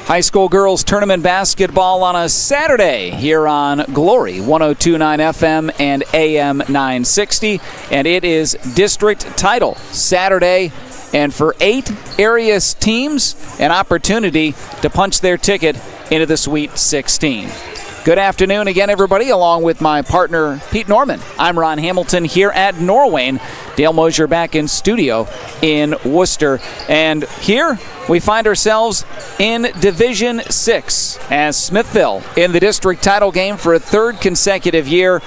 High school girls tournament basketball on a Saturday here on Glory 102.9 FM and AM 960. And it is district title Saturday. And for 8 area teams, an opportunity to punch their ticket into the Sweet 16. Good afternoon again, everybody, along with my partner, Pete Norman. I'm Ron Hamilton here at Norwayne. Dale Mosier back in studio in Worcester. And here we find ourselves in Division 6 as Smithville in the district title game for a third consecutive year,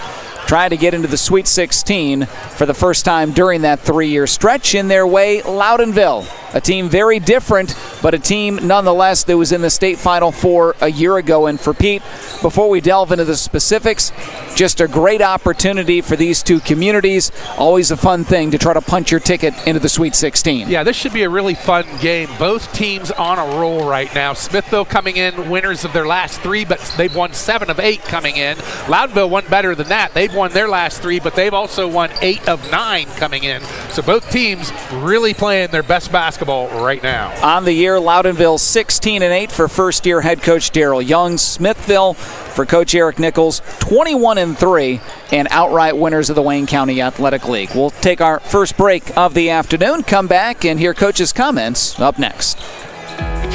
trying to get into the Sweet 16 for the first time during that 3-year stretch. In their way, Loudonville, a team very different, but a team nonetheless that was in the state final for a year ago. And for Pete, before we delve into the specifics, just a great opportunity for these two communities. Always a fun thing to try to punch your ticket into the Sweet 16. Yeah, this should be a really fun game. Both teams on a roll right now. Smithville coming in winners of their last 3, but they've won 7 of 8 coming in. Loudonville won better than that. They've won their last 3, but they've also won 8 of 9 coming in. So both teams really playing their best basketball right now. On the year, Loudonville 16-8 for first-year head coach Daryl Young. Smithville for Coach Eric Nichols 21-3 and outright winners of the Wayne County Athletic League. We'll take our first break of the afternoon, come back and hear Coach's comments up next.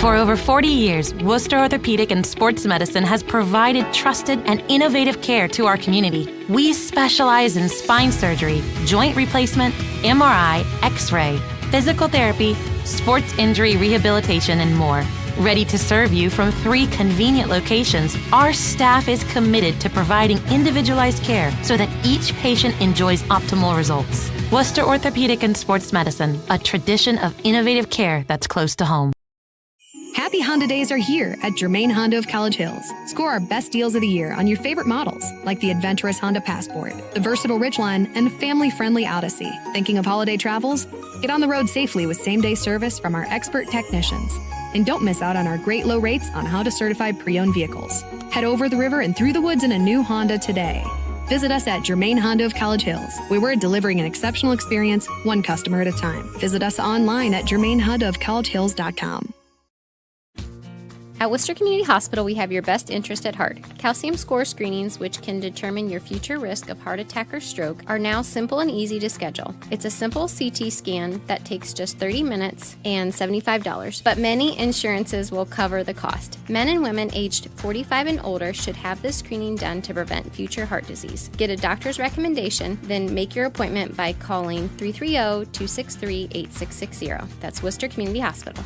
For over 40 years, Worcester Orthopedic and Sports Medicine has provided trusted and innovative care to our community. We specialize in spine surgery, joint replacement, MRI, X-ray, physical therapy, sports injury rehabilitation, and more. Ready to serve you from 3 convenient locations, our staff is committed to providing individualized care so that each patient enjoys optimal results. Worcester Orthopedic and Sports Medicine, a tradition of innovative care that's close to home. Happy Honda Days are here at Germain Honda of College Hills. Score our best deals of the year on your favorite models, like the adventurous Honda Passport, the versatile Ridgeline, and family-friendly Odyssey. Thinking of holiday travels? Get on the road safely with same-day service from our expert technicians. And don't miss out on our great low rates on Honda-certified pre-owned vehicles. Head over the river and through the woods in a new Honda today. Visit us at Germain Honda of College Hills, where we're delivering an exceptional experience, one customer at a time. Visit us online at germainhondaofcollegehills.com. At Worcester Community Hospital, we have your best interest at heart. Calcium score screenings, which can determine your future risk of heart attack or stroke, are now simple and easy to schedule. It's a simple CT scan that takes just 30 minutes and $75, but many insurances will cover the cost. Men and women aged 45 and older should have this screening done to prevent future heart disease. Get a doctor's recommendation, then make your appointment by calling 330-263-8660. That's Worcester Community Hospital.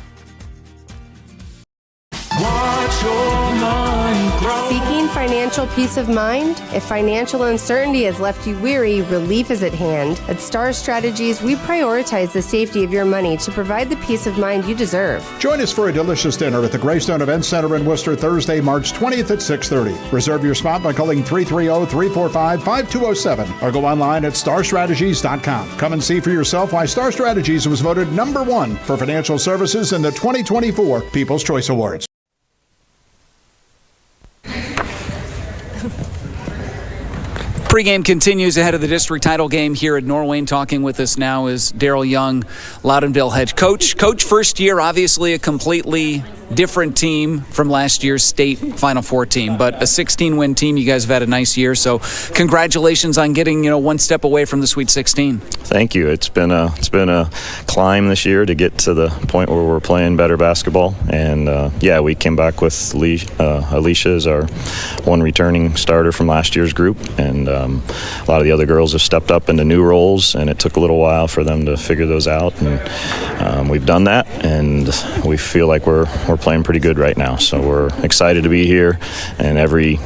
Watch your mind grow. Seeking financial peace of mind? If financial uncertainty has left you weary, relief is at hand. At Star Strategies, we prioritize the safety of your money to provide the peace of mind you deserve. Join us for a delicious dinner at the Greystone Event Center in Worcester Thursday, March 20th at 6:30. Reserve your spot by calling 330-345-5207 or go online at starstrategies.com. Come and see for yourself why Star Strategies was voted #1 for financial services in the 2024 People's Choice Awards. Pre-game continues ahead of the district title game here at Norwayne. Talking with us now is Daryl Young, Loudonville head coach. Coach, first year, obviously a completely different team from last year's state Final Four team, but a 16-win team. You guys have had a nice year, so congratulations on getting one step away from the Sweet 16. Thank you. It's been a climb this year to get to the point where we're playing better basketball, and we came back with Alicia as our one returning starter from last year's group, and a lot of the other girls have stepped up into new roles, and it took a little while for them to figure those out, and we've done that, and we feel like we're playing pretty good right now. So we're excited to be here, and every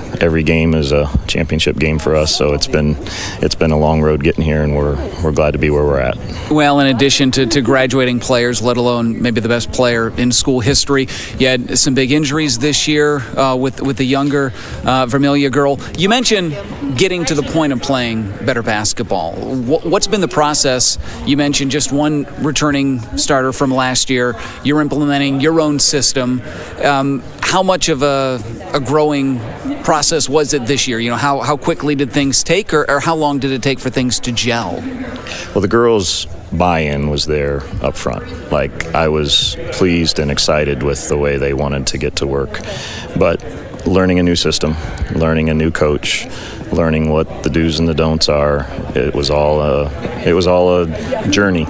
game is a championship game for us. So it's been a long road getting here, and we're glad to be where we're at. Well, in addition to graduating players, let alone maybe the best player in school history, you had some big injuries this year with the younger Vermillia girl. You mentioned getting to the point of playing better basketball. What's been the process? You mentioned just one returning starter from last year. You're implementing your own system. how much of a growing process was it this year? How quickly did things take, or how long did it take for things to gel? Well, the girls' buy-in was there up front. Like, I was pleased and excited with the way they wanted to get to work. But learning a new system, learning a new coach, learning what the do's and the don'ts are, it was all a journey,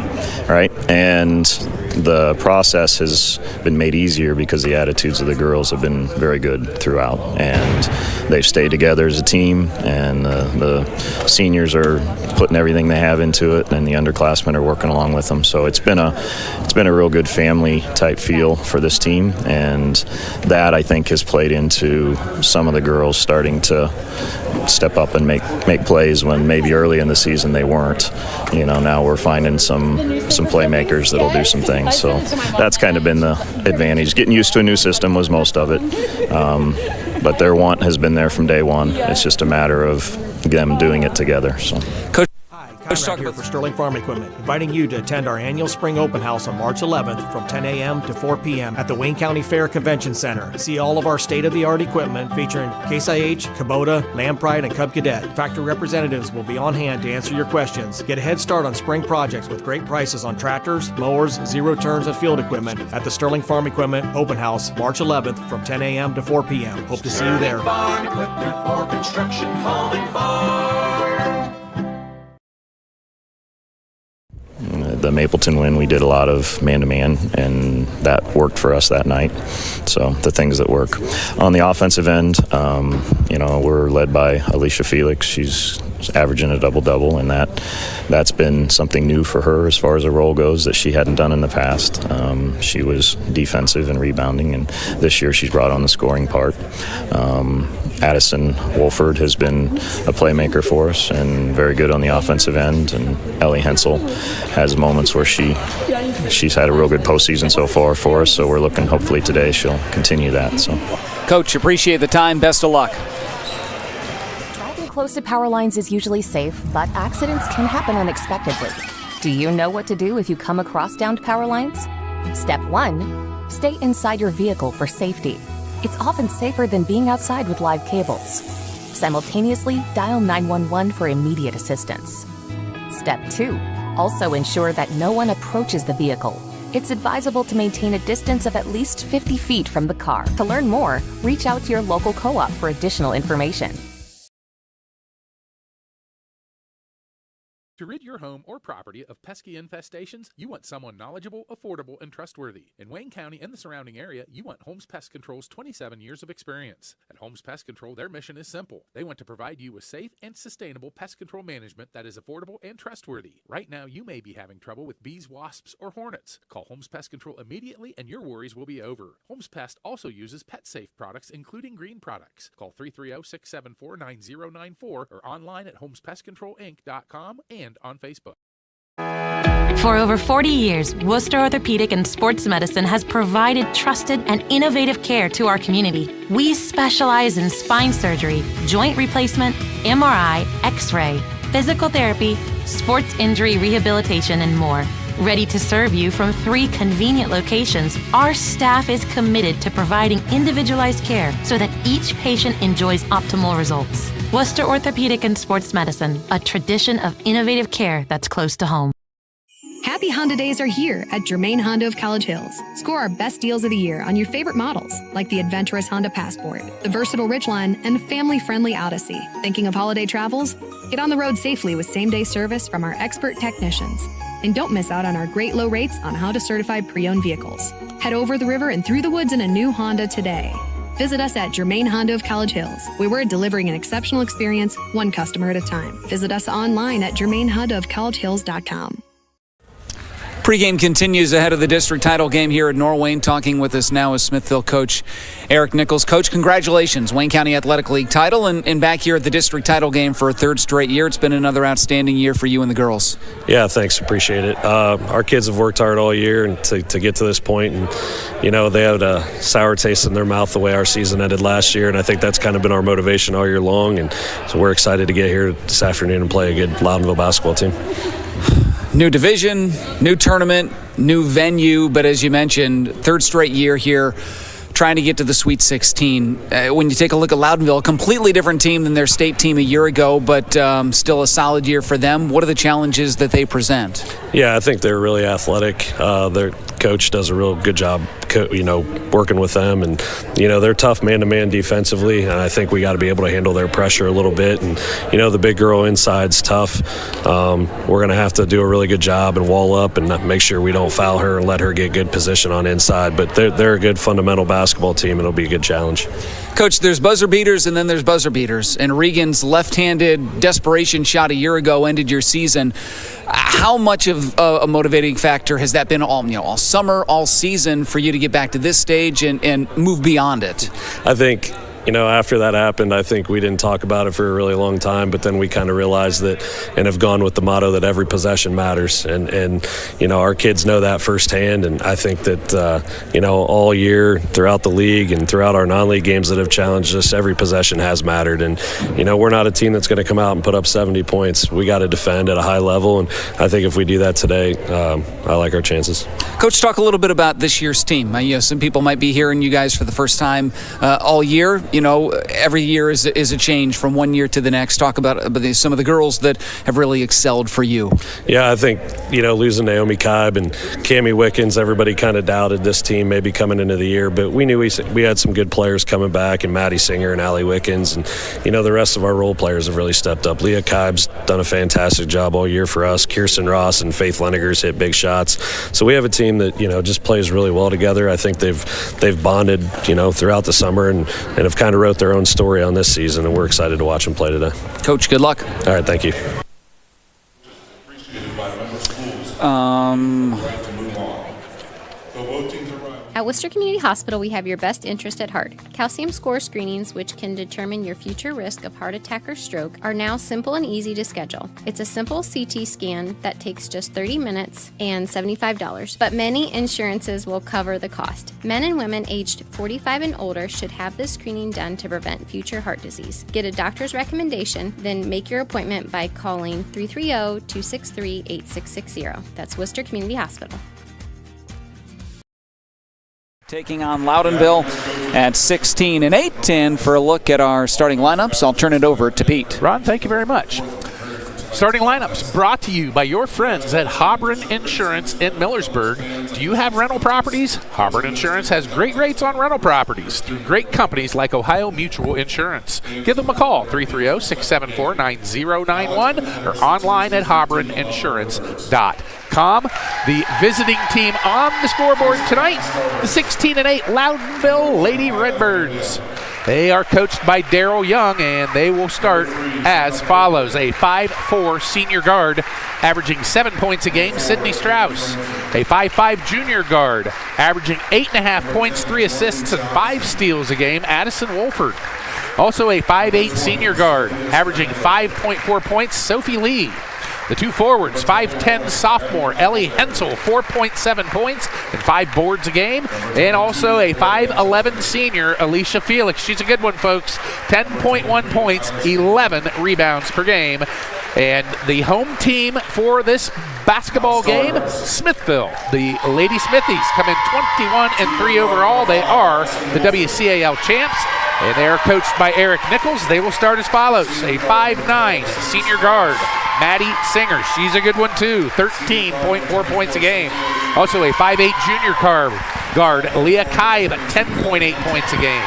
right? And the process has been made easier because the attitudes of the girls have been very good throughout, and they've stayed together as a team, and the seniors are putting everything they have into it, and the underclassmen are working along with them. So it's been a real good family type feel for this team, and that, I think, has played into some of the girls starting to step up and make plays when maybe early in the season they weren't. Now we're finding some playmakers that'll do some things. So that's kind of been the advantage. Getting used to a new system was most of it, but their want has been there from day one. It's just a matter of them doing it together. So. Let's talk about for Sterling Farm Equipment, inviting you to attend our annual Spring Open House on March 11th from 10 a.m. to 4 p.m. at the Wayne County Fair Convention Center. See all of our state-of-the-art equipment featuring Case IH, Kubota, Land Pride, and Cub Cadet. Factory representatives will be on hand to answer your questions. Get a head start on spring projects with great prices on tractors, mowers, zero turns, and field equipment at the Sterling Farm Equipment Open House March 11th from 10 a.m. to 4 p.m. Hope to see you there. Farm equipment for construction, home, and farm. The Mapleton win, we did a lot of man-to-man, and that worked for us that night. So the things that work. On the offensive end, we're led by Alicia Felix. She's averaging a double-double, and that's been something new for her as far as a role goes that she hadn't done in the past. She was defensive and rebounding, and this year she's brought on the scoring part. Addison Wolford has been a playmaker for us and very good on the offensive end, and Ellie Hensel has moments where she's had a real good postseason so far for us, so we're looking, hopefully today she'll continue that. So, Coach, appreciate the time. Best of luck. Driving close to power lines is usually safe, but accidents can happen unexpectedly. Do you know what to do if you come across downed power lines? Step 1, stay inside your vehicle for safety. It's often safer than being outside with live cables. Simultaneously, dial 911 for immediate assistance. Step 2, also ensure that no one approaches the vehicle. It's advisable to maintain a distance of at least 50 feet from the car. To learn more, reach out to your local co-op for additional information. To rid your home or property of pesky infestations, you want someone knowledgeable, affordable, and trustworthy. In Wayne County and the surrounding area, you want Holmes Pest Control's 27 years of experience. At Holmes Pest Control, their mission is simple. They want to provide you with safe and sustainable pest control management that is affordable and trustworthy. Right now, you may be having trouble with bees, wasps, or hornets. Call Holmes Pest Control immediately and your worries will be over. Holmes Pest also uses pet-safe products, including green products. Call 330-674-9094 or online at homespestcontrolinc.com and on Facebook. For over 40 years, Worcester Orthopedic and Sports Medicine has provided trusted and innovative care to our community. We specialize in spine surgery, joint replacement, MRI, X-ray, physical therapy, sports injury rehabilitation, and more. Ready to serve you from 3 convenient locations, our staff is committed to providing individualized care so that each patient enjoys optimal results. Worcester Orthopedic and Sports Medicine, a tradition of innovative care that's close to home. Happy Honda Days are here at Germain Honda of College Hills. Score our best deals of the year on your favorite models, like the adventurous Honda Passport, the versatile Ridgeline, and family-friendly Odyssey. Thinking of holiday travels? Get on the road safely with same-day service from our expert technicians. And don't miss out on our great low rates on Honda certified pre-owned vehicles. Head over the river and through the woods in a new Honda today. Visit us at Germain Honda of College Hills, where we're delivering an exceptional experience, one customer at a time. Visit us online at germainhondaofcollegehills.com. Pre-game continues ahead of the district title game here at Norwayne. Talking with us now is Smithville coach Eric Nichols. Coach, congratulations. Wayne County Athletic League title and back here at the district title game for a 3rd straight year. It's been another outstanding year for you and the girls. Yeah, thanks. Appreciate it. Our kids have worked hard all year and to get to this point. And, they had a sour taste in their mouth the way our season ended last year. And I think that's kind of been our motivation all year long. And so we're excited to get here this afternoon and play a good Loudonville basketball team. New division, new tournament, new venue, but as you mentioned, 3rd straight year here. trying to get to the Sweet 16. When you take a look at Loudonville, a completely different team than their state team a year ago, but still a solid year for them. What are the challenges that they present? Yeah, I think they're really athletic. Their coach does a real good job, working with them, and they're tough man-to-man defensively, and I think we got to be able to handle their pressure a little bit. And the big girl inside's tough. We're going to have to do a really good job and wall up and make sure we don't foul her and let her get good position on inside. But they're a good fundamental basketball team, and it'll be a good challenge. Coach, there's buzzer beaters and then there's buzzer beaters. And Regan's left-handed desperation shot a year ago ended your season. How much of a motivating factor has that been all summer, all season for you to get back to this stage and move beyond it? I think, after that happened, I think we didn't talk about it for a really long time, but then we kind of realized that and have gone with the motto that every possession matters. And our kids know that firsthand. And I think that, all year throughout the league and throughout our non-league games that have challenged us, every possession has mattered. And, we're not a team that's going to come out and put up 70 points. We got to defend at a high level. And I think if we do that today, I like our chances. Coach, talk a little bit about this year's team. Some people might be hearing you guys for the first time all year. Every year is a change from one year to the next. Talk about some of the girls that have really excelled for you. Yeah, I think, losing Naomi Kibe and Cammie Wickens, everybody kind of doubted this team maybe coming into the year, but we knew we had some good players coming back, and Maddie Singer and Allie Wickens, and, the rest of our role players have really stepped up. Leah Kibe's done a fantastic job all year for us. Kirsten Ross and Faith Lenniger's hit big shots. So we have a team that, just plays really well together. I think they've bonded, throughout the summer and have kind of wrote their own story on this season, and we're excited to watch them play today. Coach, good luck. All right, thank you. At Worcester Community Hospital, we have your best interest at heart. Calcium score screenings, which can determine your future risk of heart attack or stroke, are now simple and easy to schedule. It's a simple CT scan that takes just 30 minutes and $75, but many insurances will cover the cost. Men and women aged 45 and older should have this screening done to prevent future heart disease. Get a doctor's recommendation, then make your appointment by calling 330-263-8660. That's Worcester Community Hospital. Taking on Loudonville at 16-8. And for a look at our starting lineups, I'll turn it over to Pete. Ron, thank you very much. Starting lineups brought to you by your friends at Hobron Insurance in Millersburg. Do you have rental properties? Hobron Insurance has great rates on rental properties through great companies like Ohio Mutual Insurance. Give them a call, 330-674-9091, or online at hobroninsurance.com. The visiting team on the scoreboard tonight, the 16-8 Loudonville Lady Redbirds. They are coached by Daryl Young, and they will start as follows. A 5'4" senior guard, averaging 7 points a game, Sydney Strauss. A 5'5" junior guard, averaging 8.5 points, 3 assists, and 5 steals a game, Addison Wolford. Also a 5'8" senior guard, averaging 5.4 points, Sophie Lee. The two forwards, 5'10" sophomore Ellie Hensel, 4.7 points and 5 boards a game. And also a 5'11" senior Alicia Felix. She's a good one, folks. 10.1 points, 11 rebounds per game. And the home team for this basketball game, Smithville. The Lady Smithies come in 21-3 overall. They are the WCAL champs, and they are coached by Eric Nichols. They will start as follows. A 5'9" senior guard, Maddie Singer. She's a good one too, 13.4 points a game. Also a 5'8" junior guard, Leah Kibe, 10.8 points a game.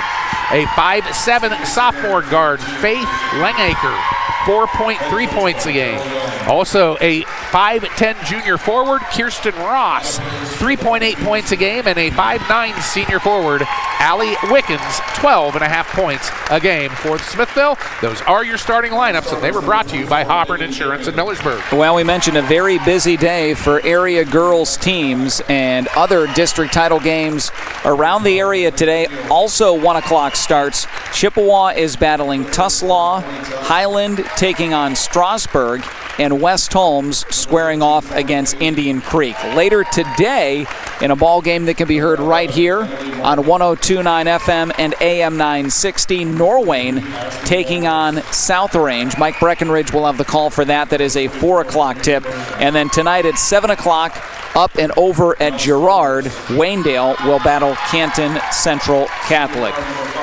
A 5'7" sophomore guard, Faith Langacre, 4.3 points a game. Also a 5'10" junior forward, Kirsten Ross, 3.8 points a game. And a 5'9" senior forward, Allie Wickens, 12.5 points a game for Smithville. Those are your starting lineups, and they were brought to you by Hobron Insurance in Millersburg. Well, we mentioned a very busy day for area girls teams and other district title games around the area today. Also 1 o'clock starts. Chippewa is battling Tuslaw, Highland taking on Strasburg, and West Holmes squaring off against Indian Creek. Later today, in a ball game that can be heard right here on 102.9 FM and AM 960, Norwayne taking on South Range. Mike Breckenridge will have the call for that. That is a 4 o'clock tip. And then tonight at 7 o'clock, up and over at Girard. Waynedale will battle Canton Central Catholic.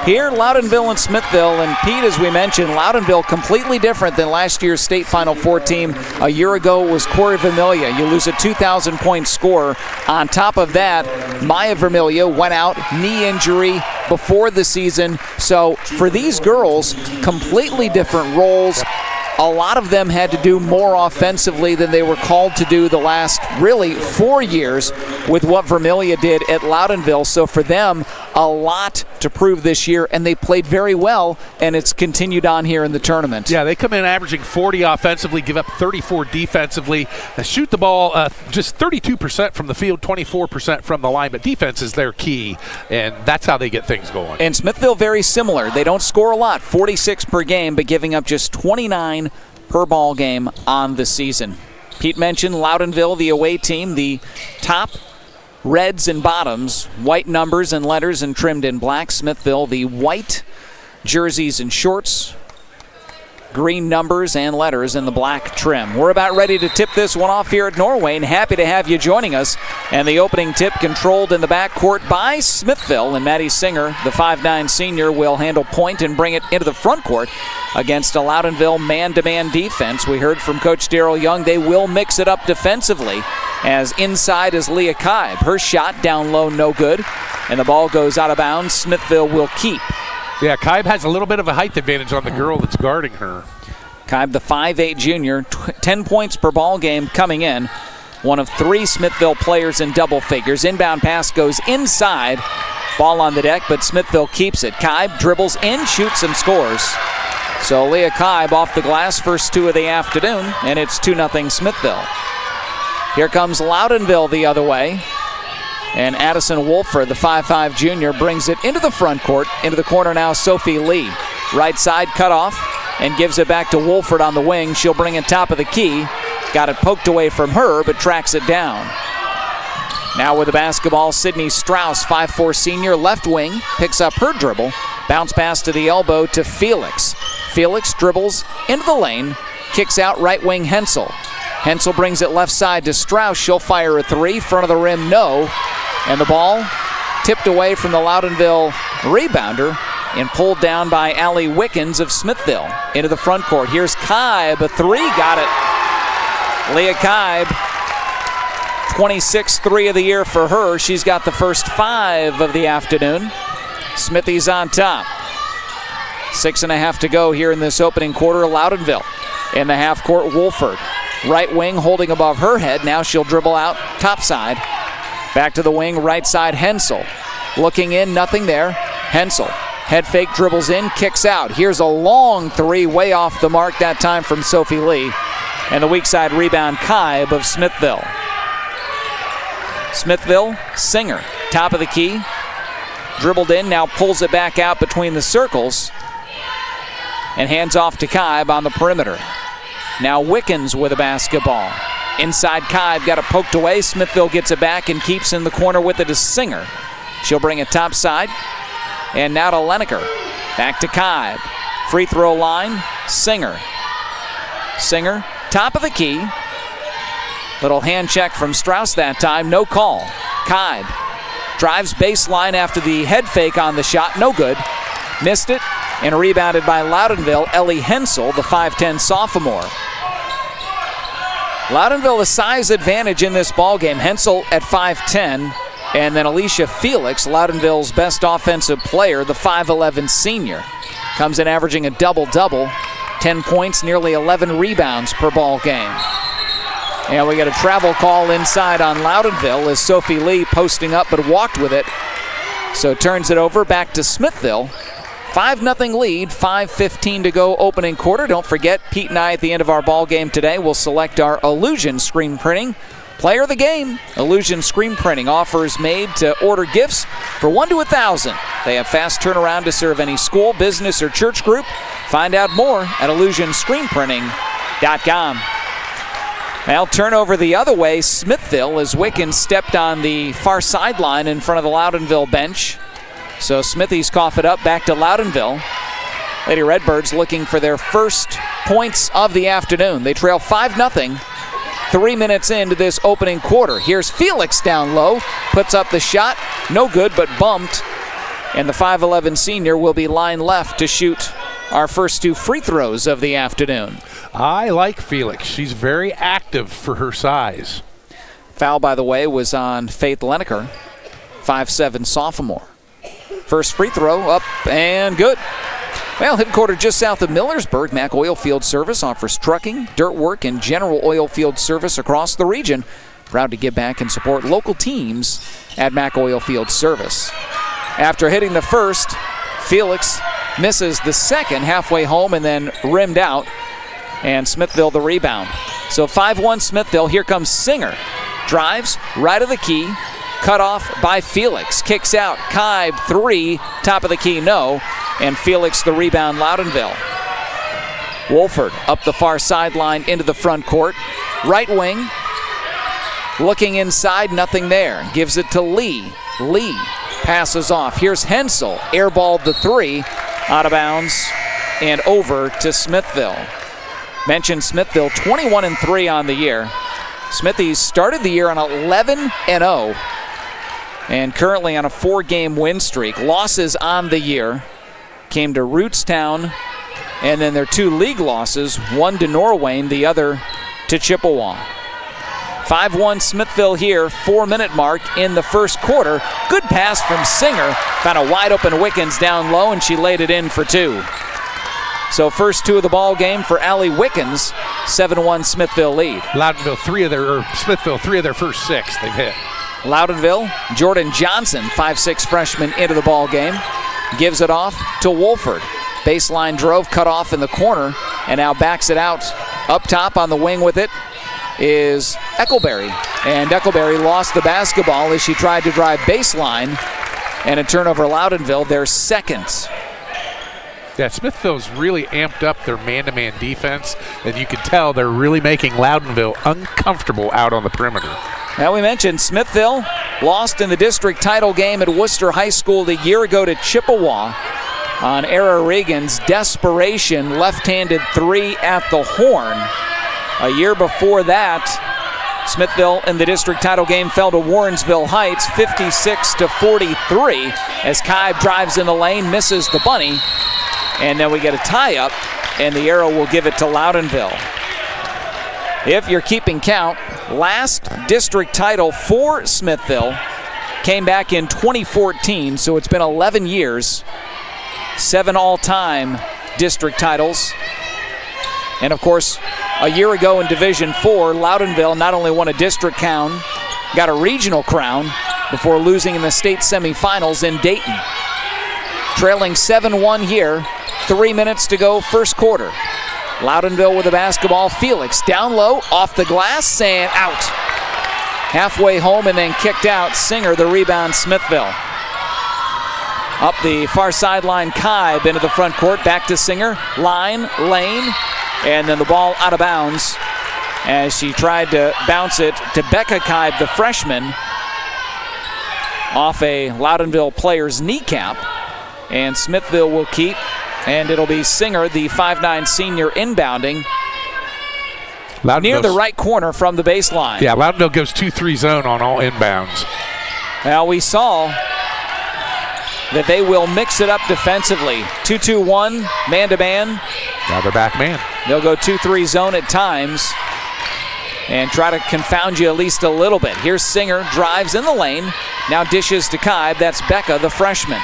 Here, Loudonville and Smithville, and Pete, as we mentioned, Loudonville completely different than last year's state Final Four team. A year ago it was Corey Vermilia. You lose a 2,000-point score. On top of that, Maya Vermilia went out, knee injury before the season. So for these girls, completely different roles. A lot of them had to do more offensively than they were called to do the last, really, 4 years with what Vermilia did at Loudonville. So for them, a lot to prove this year, and they played very well, and it's continued on here in the tournament. Yeah, they come in averaging 40 offensively, give up 34 defensively. They shoot the ball just 32% from the field, 24% from the line, but defense is their key, and that's how they get things going. And Smithville, very similar. They don't score a lot, 46 per game, but giving up just 29 per ball game on the season. Pete mentioned Loudonville, the away team, the top reds and bottoms, white numbers and letters and trimmed in black. Smithville, the white jerseys and shorts, green numbers and letters in the black trim. We're about ready to tip this one off here at Norwayne. Happy to have you joining us. And the opening tip controlled in the backcourt by Smithville. And Maddie Singer, the 5'9 senior, will handle point and bring it into the front court against a Loudonville man-to-man defense. We heard from Coach Darrell Young. They will mix it up defensively, as inside is Leah Kibe. Her shot down low, no good. And the ball goes out of bounds. Smithville will keep. Yeah, Kibe has a little bit of a height advantage on the girl that's guarding her. Kibe, the 5'8 junior, 10 points per ball game coming in. One of 3 Smithville players in double figures. Inbound pass goes inside. Ball on the deck, but Smithville keeps it. Kibe dribbles in, shoots, and scores. So Leah Kibe off the glass, first 2 of the afternoon, and it's 2-0 Smithville. Here comes Loudonville the other way. And Addison Wolfer, the 5'5 junior, brings it into the front court. Into the corner now, Sophie Lee. Right side cut off and gives it back to Wolford on the wing. She'll bring it top of the key. Got it poked away from her, but tracks it down. Now with the basketball, Sydney Strauss, 5'4 senior, left wing, picks up her dribble. Bounce pass to the elbow to Felix. Felix dribbles into the lane, kicks out right wing Hensel. Hensel brings it left side to Strauss. She'll fire a 3. Front of the rim, no. And the ball tipped away from the Loudonville rebounder and pulled down by Allie Wickens of Smithville into the front court. Here's Kibe, a 3, got it. Leah Kibe, 26th 3 of the year for her. She's got the first 5 of the afternoon. Smithies on top. 6.5 to go here in this opening quarter. Loudonville in the half court, Wolford. Right wing holding above her head. Now she'll dribble out top side. Back to the wing, right side, Hensel. Looking in, nothing there. Hensel, head fake, dribbles in, kicks out. Here's a long 3, way off the mark that time from Sophie Lee. And the weak side rebound, Kibe of Smithville. Smithville, Singer, top of the key. Dribbled in, now pulls it back out between the circles. And hands off to Kibe on the perimeter. Now Wickens with a basketball. Inside Kibe, got it poked away. Smithville gets it back and keeps in the corner with it as Singer. She'll bring it top side. And now to Leneker. Back to Kibe. Free throw line, Singer. Singer, top of the key. Little hand check from Strauss that time, no call. Kibe drives baseline after the head fake on the shot, no good. Missed it, and rebounded by Loudonville, Ellie Hensel, the 5'10 sophomore. Loudonville a size advantage in this ballgame. Hensel at 5'10, and then Alicia Felix, Loudonville's best offensive player, the 5'11 senior. Comes in averaging a double-double, 10 points, nearly 11 rebounds per ball game. And we got a travel call inside on Loudonville as Sophie Lee posting up but walked with it. So turns it over back to Smithville. 5-0 lead, 5:15 to go opening quarter. Don't forget, Pete and I at the end of our ball game today will select our Illusion screen printing player of the game. Illusion screen printing offers made to order gifts for 1 to 1,000. They have fast turnaround to serve any school, business, or church group. Find out more at illusionscreenprinting.com. Now turnover the other way, Smithville, as Wickens stepped on the far sideline in front of the Loudonville bench. So Smithies cough it up back to Loudonville. Lady Redbirds looking for their first points of the afternoon. They trail 5-0 3 minutes into this opening quarter. Here's Felix down low, puts up the shot, no good but bumped, and the 5'11 senior will be line left to shoot our first 2 free throws of the afternoon. I like Felix. She's very active for her size. Foul, by the way, was on Faith Leneker, 5'7 sophomore. First free throw up and good. Well, headquartered just south of Millersburg, Mack Oilfield Service offers trucking, dirt work, and general oilfield service across the region. Proud to give back and support local teams at Mack Oilfield Service. After hitting the first, Felix misses the second halfway home and then rimmed out, and Smithville the rebound. So 5-1 Smithville. Here comes Singer. Drives right of the key. Cut off by Felix. Kicks out. Kibe, 3. Top of the key, no. And Felix the rebound, Loudonville. Wolford up the far sideline into the front court. Right wing. Looking inside, nothing there. Gives it to Lee. Lee passes off. Here's Hensel. Airballed the 3. Out of bounds and over to Smithville. Mentioned Smithville 21-3 on the year. Smithies started the year on 11-0 and currently on a 4-game win streak. Losses on the year came to Rootstown, and then their 2 league losses, one to Norwayne, the other to Chippewa. 5-1 Smithville here, 4-minute mark in the first quarter. Good pass from Singer. Found a wide open Wickens down low, and she laid it in for 2. So first 2 of the ball game for Allie Wickens, 7-1 Smithville lead. Smithville, 3 of their first 6 they've hit. Loudonville, Jordan Johnson, 5'6 freshman, into the ball game. Gives it off to Wolford. Baseline drove, cut off in the corner, and now backs it out. Up top on the wing with it is Eckelberry. And Eckelberry lost the basketball as she tried to drive baseline. And a turnover, Loudonville, their second. Yeah, Smithville's really amped up their man-to-man defense, and you can tell they're really making Loudonville uncomfortable out on the perimeter. Now we mentioned Smithville lost in the district title game at Worcester High School a year ago to Chippewa on Era Regan's desperation left-handed 3 at the horn. A year before that, Smithville in the district title game fell to Warrensville Heights 56-43 as Kibe drives in the lane, misses the bunny, and then we get a tie-up, and the arrow will give it to Loudonville. If you're keeping count, last district title for Smithville came back in 2014, so it's been 11 years, 7 all-time district titles. And of course, a year ago in Division 4, Loudonville not only won a district crown, got a regional crown before losing in the state semifinals in Dayton. Trailing 7-1 here, 3 minutes to go, first quarter. Loudonville with the basketball. Felix down low, off the glass, and out. Halfway home and then kicked out. Singer, the rebound, Smithville. Up the far sideline, Kibe into the front court. Back to Singer. Line, lane, and then the ball out of bounds as she tried to bounce it to Becca Kibe, the freshman, off a Loudonville player's kneecap. And Smithville will keep, and it'll be Singer, the 5'9 senior, inbounding near the right corner from the baseline. Yeah, Loudonville goes 2-3 zone on all inbounds. Now we saw that they will mix it up defensively. 2-2-1, man-to-man. Now they're back man. They'll go 2-3 zone at times and try to confound you at least a little bit. Here's Singer, drives in the lane, now dishes to Kibe. That's Becca, the freshman.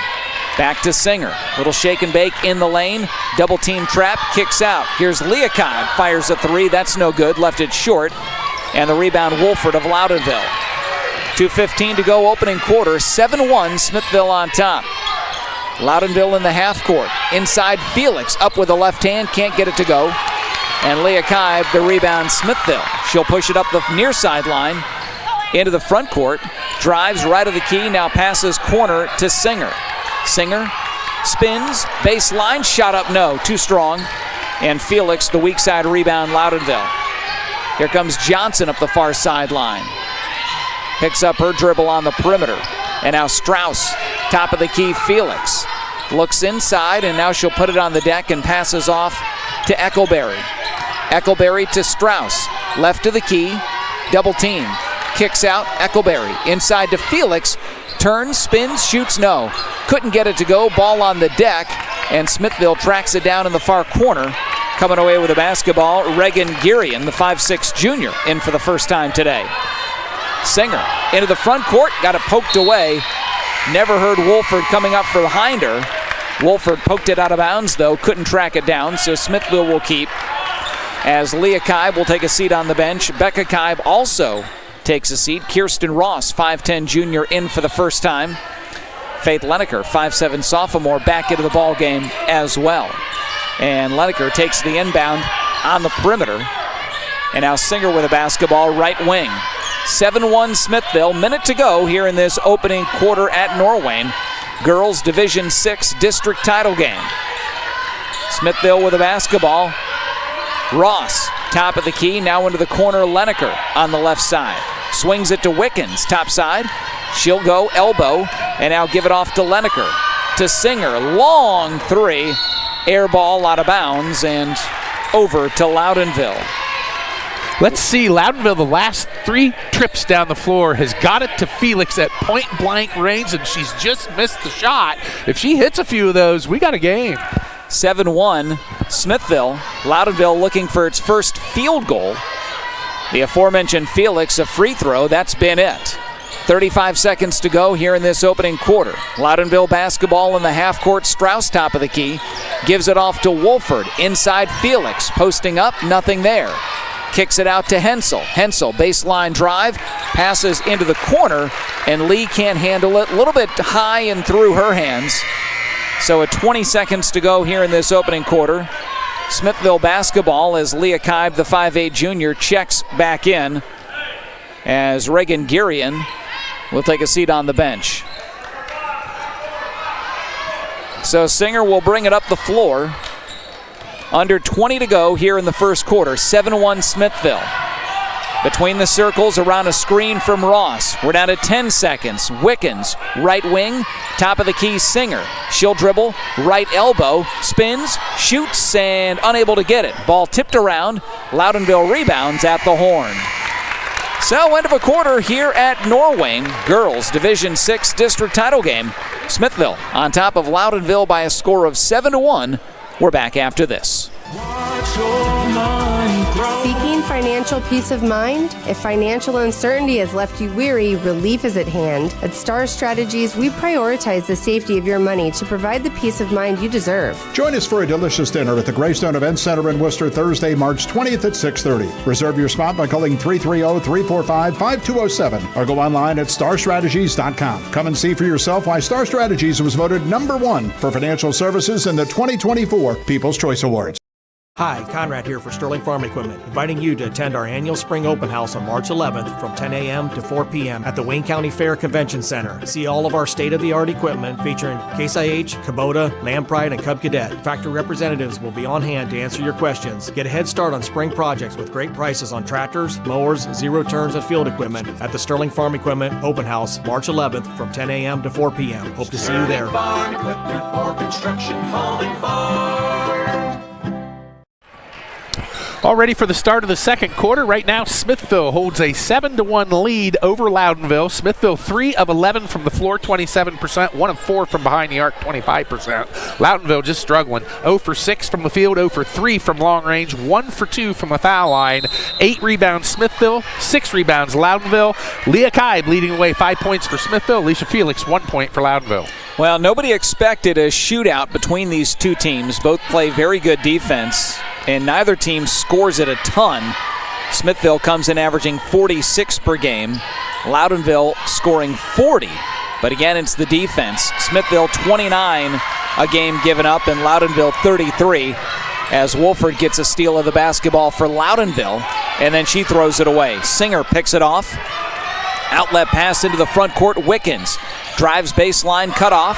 Back to Singer. Little shake and bake in the lane. Double team trap, kicks out. Here's Leah Kibe, fires a 3. That's no good, left it short. And the rebound, Wolford of Loudonville. 2:15 to go, opening quarter. 7-1, Smithville on top. Loudonville in the half court. Inside, Felix up with the left hand, can't get it to go. And Leah Kibe, the rebound, Smithville. She'll push it up the near sideline into the front court. Drives right of the key, now passes corner to Singer. Singer spins, baseline, shot up, no, too strong. And Felix, the weak side rebound, Loudonville. Here comes Johnson up the far sideline. Picks up her dribble on the perimeter. And now Strauss, top of the key, Felix. Looks inside, and now she'll put it on the deck and passes off to Eckelberry. Eckelberry to Strauss. Left to the key, double team. Kicks out, Eckleberry. Inside to Felix. Turns, spins, shoots, no. Couldn't get it to go. Ball on the deck, and Smithville tracks it down in the far corner. Coming away with a basketball, Reagan Girian, the 5'6" junior, in for the first time today. Singer into the front court, got it poked away. Never heard Wolford coming up for behind her. Wolford poked it out of bounds, though, couldn't track it down, so Smithville will keep. As Leah Kibe will take a seat on the bench. Becca Kibe also takes a seat. Kirsten Ross, 5'10" junior, in for the first time. Faith Leneker, 5'7" sophomore, back into the ball game as well. And Leneker takes the inbound on the perimeter. And now Singer with a basketball, right wing. 7-1 Smithville, minute to go here in this opening quarter at Norwayne. Girls Division 6 district title game. Smithville with a basketball. Ross, top of the key, now into the corner, Leneker on the left side. Swings it to Wickens, top side. She'll go elbow, and now give it off to Leneker. To Singer, long three. Air ball out of bounds and over to Loudonville. Let's see, Loudonville, the last 3 trips down the floor, has got it to Felix at point-blank range, and she's just missed the shot. If she hits a few of those, we got a game. 7-1 Smithville. Loudonville looking for its first field goal. The aforementioned Felix, a free throw, that's been it. 35 seconds to go here in this opening quarter. Loudonville basketball in the half court. Strauss, top of the key, gives it off to Wolford. Inside Felix, posting up, nothing there. Kicks it out to Hensel. Hensel, baseline drive, passes into the corner, and Lee can't handle it. A little bit high and through her hands. So at 20 seconds to go here in this opening quarter. Smithville basketball as Leah Kibe, the 5'8" junior, checks back in as Reagan Girian will take a seat on the bench. So Singer will bring it up the floor. Under 20 to go here in the first quarter. 7-1 Smithville. Between the circles, around a screen from Ross. We're down to 10 seconds. Wickens, right wing, top of the key, Singer. She'll dribble, right elbow, spins, shoots, and unable to get it. Ball tipped around. Loudonville rebounds at the horn. So, end of a quarter here at Norwayne. Girls Division 6 district title game. Smithville on top of Loudonville by a score of 7-1. We're back after this. Seeking financial peace of mind? If financial uncertainty has left you weary, relief is at hand. At Star Strategies, we prioritize the safety of your money to provide the peace of mind you deserve. Join us for a delicious dinner at the Greystone Event Center in Worcester Thursday, March 20th at 6:30. Reserve your spot by calling 330-345-5207 or go online at starstrategies.com. Come and see for yourself why Star Strategies was voted #1 for financial services in the 2024 People's Choice Awards. Hi, Conrad here for Sterling Farm Equipment, inviting you to attend our annual Spring Open House on March 11th from 10 a.m. to 4 p.m. at the Wayne County Fair Convention Center. See all of our state-of-the-art equipment featuring Case IH, Kubota, Lampride, and Cub Cadet. Factory representatives will be on hand to answer your questions. Get a head start on spring projects with great prices on tractors, mowers, zero turns, and field equipment at the Sterling Farm Equipment Open House March 11th from 10 a.m. to 4 p.m. Hope to see you there. Farm equipment for construction, home and farm. All ready for the start of the second quarter. Right now, Smithville holds a 7-1 lead over Loudonville. Smithville 3 of 11 from the floor, 27%. 1 of 4 from behind the arc, 25%. Loudonville just struggling. 0 for 6 from the field, 0 for 3 from long range, 1 for 2 from the foul line. 8 rebounds Smithville, 6 rebounds Loudonville. Leah Kibe leading the way, 5 points for Smithville. Alicia Felix, 1 point for Loudonville. Well, nobody expected a shootout between these two teams. Both play very good defense, and neither team scores it a ton. Smithville comes in averaging 46 per game. Loudonville scoring 40. But again, it's the defense. Smithville 29 a game given up, and Loudonville 33 as Wolford gets a steal of the basketball for Loudonville, and then she throws it away. Singer picks it off. Outlet pass into the front court. Wickens drives baseline, cut off.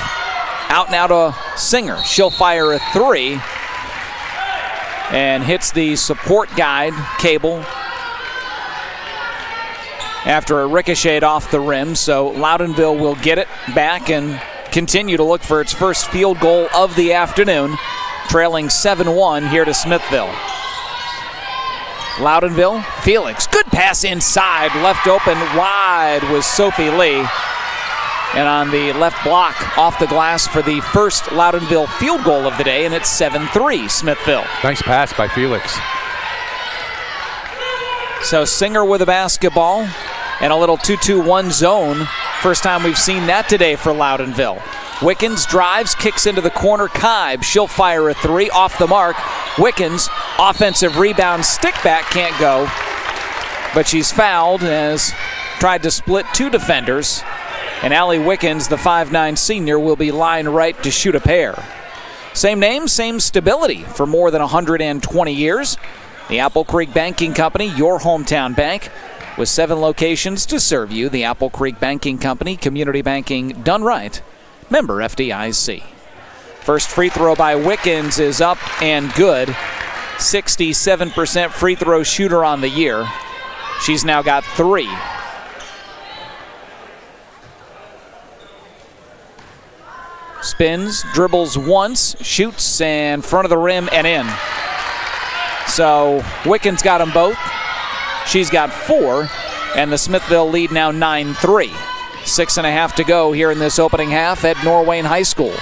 Out now to Singer. She'll fire a 3 and hits the support guide cable after a ricocheted off the rim. So Loudonville will get it back and continue to look for its first field goal of the afternoon, trailing 7-1 here to Smithville. Loudonville, Felix. Good pass inside. Left open wide was Sophie Lee. And on the left block, off the glass for the first Loudonville field goal of the day, and it's 7-3 Smithville. Nice pass by Felix. So Singer with a basketball and a little 2-2-1 zone. First time we've seen that today for Loudonville. Wickens drives, kicks into the corner. Kibe, she'll fire a three off the mark. Wickens, offensive rebound, stick back, can't go. But she's fouled as tried to split two defenders. And Allie Wickens, the 5'9 senior, will be line right to shoot a pair. Same name, same stability for more than 120 years. The Apple Creek Banking Company, your hometown bank, with 7 locations to serve you. The Apple Creek Banking Company, community banking done right. Member FDIC. First free throw by Wickens is up and good. 67% free throw shooter on the year. She's now got 3. Spins, dribbles once, shoots, and front of the rim and in. So Wickens got them both. She's got 4, and the Smithville lead now 9-3. 6.5 to go here in this opening half at Norwayne High School.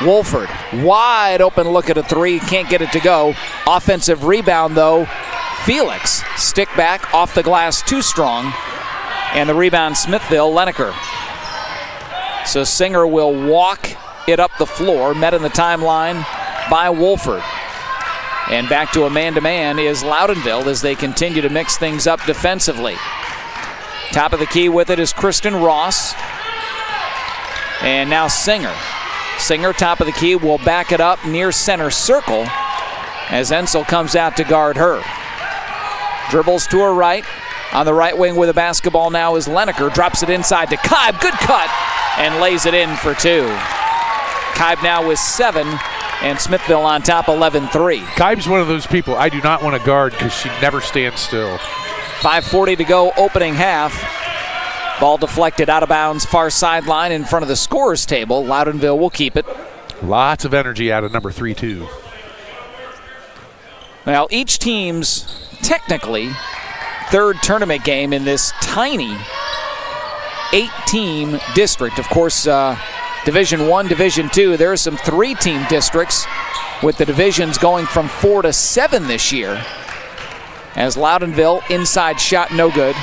Wolford, wide open look at a 3, can't get it to go. Offensive rebound though. Felix, stick back, off the glass, too strong. And the rebound, Smithville, Leneker. So Singer will walk it up the floor, met in the timeline by Wolford. And back to a man-to-man is Loudonville as they continue to mix things up defensively. Top of the key with it is Kristen Ross. And now Singer. Singer, top of the key, will back it up near center circle as Ensel comes out to guard her. Dribbles to her right. On the right wing with a basketball now is Leneker. Drops it inside to Kibe. Good cut. And lays it in for 2. Kibe now with 7. And Smithville on top 11-3. Kibe's one of those people I do not want to guard because she never stands still. 5:40 to go, opening half. Ball deflected out of bounds, far sideline in front of the scorer's table. Loudonville will keep it. Lots of energy out of number 3, too. Well, each team's technically third tournament game in this tiny 8-team district. Of course, Division I, Division II, there are some 3-team districts with the divisions going from 4 to 7 this year. As Loudonville, inside shot no good,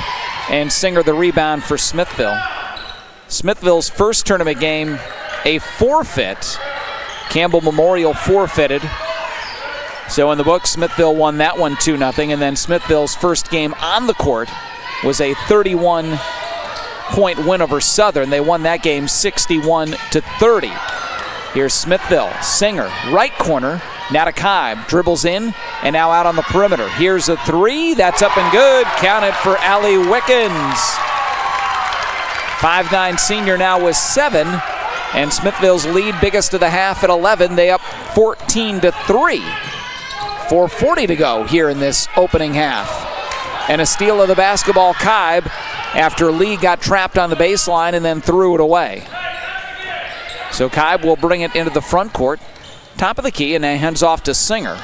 and Singer the rebound for Smithville. Smithville's first tournament game, a forfeit. Campbell Memorial forfeited. So in the book, Smithville won that one 2-0, and then Smithville's first game on the court was a 31-point win over Southern. They won that game 61-30. Here's Smithville, Singer, right corner. Nata Kibe dribbles in and now out on the perimeter. Here's a 3, that's up and good. Counted for Allie Wickens. 5'9 senior now with 7, and Smithville's lead biggest of the half at 11. They up 14-3. 4:40 to go here in this opening half. And a steal of the basketball, Kibe, after Lee got trapped on the baseline and then threw it away. So Kibe will bring it into the front court. Top of the key, and then hands off to Singer.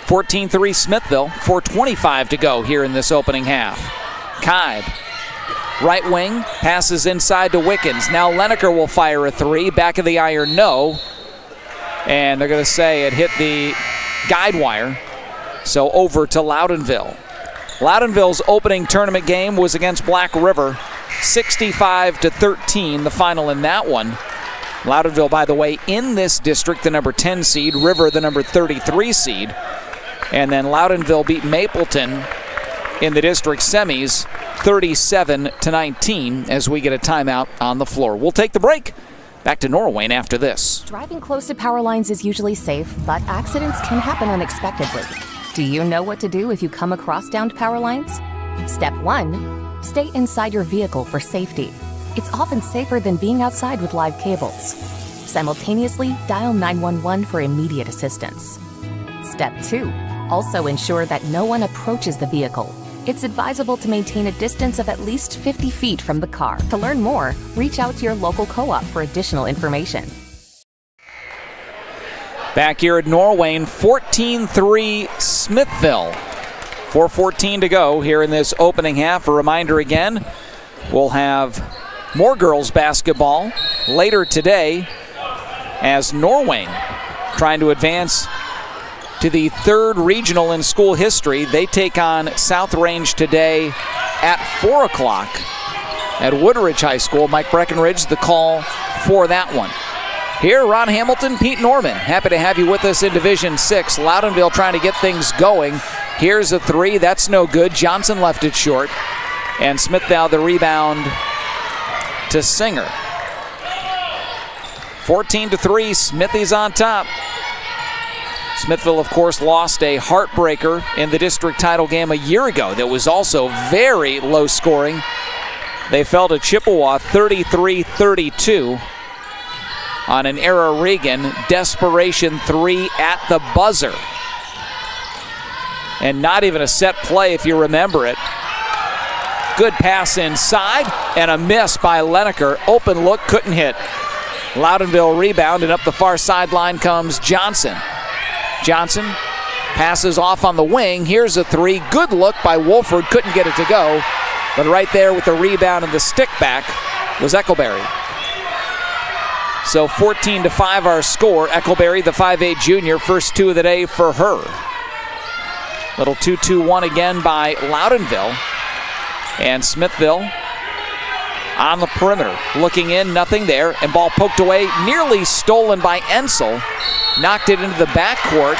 14-3 Smithville, 4:25 to go here in this opening half. Kibe, right wing, passes inside to Wickens. Now Leneker will fire a 3, back of the iron, no. And they're going to say it hit the guide wire, so over to Loudonville. Loudonville's opening tournament game was against Black River, 65-13, the final in that one. Loudonville, by the way, in this district, the number 10 seed. River, the number 33 seed. And then Loudonville beat Mapleton in the district semis, 37-19, as we get a timeout on the floor. We'll take the break. Back to Norwayne after this. Driving close to power lines is usually safe, but accidents can happen unexpectedly. Do you know what to do if you come across downed power lines? Step 1, stay inside your vehicle for safety. It's often safer than being outside with live cables. Simultaneously, dial 911 for immediate assistance. Step 2, also ensure that no one approaches the vehicle. It's advisable to maintain a distance of at least 50 feet from the car. To learn more, reach out to your local co-op for additional information. Back here at Norwayne, 14-3 Smithville. 4:14 to go here in this opening half. A reminder again, we'll have more girls basketball later today as Norwayne trying to advance to the third regional in school history. They take on South Range today at 4 o'clock at Woodridge High School. Mike Breckenridge, the call for that one. Here, Ron Hamilton, Pete Norman. Happy to have you with us in Division 6. Loudonville trying to get things going. Here's a three. That's no good. Johnson left it short. And Smithville the rebound to Singer. 14-3, Smithies on top. Smithville, of course, lost a heartbreaker in the district title game a year ago that was also very low scoring. They fell to Chippewa 33-32 on an Era Regan desperation three at the buzzer. And not even a set play if you remember it. Good pass inside and a miss by Leneker. Open look, couldn't hit. Loudonville rebound, and up the far sideline comes Johnson. Johnson passes off on the wing. Here's a three. Good look by Wolford. Couldn't get it to go. But right there with the rebound and the stick back was Eckelberry. So 14-5 our score. Eckelberry, the 5'8 junior, first two of the day for her. Little 2-2-1 again by Loudonville. And Smithville on the perimeter. Looking in, nothing there. And ball poked away, nearly stolen by Ensel. Knocked it into the backcourt.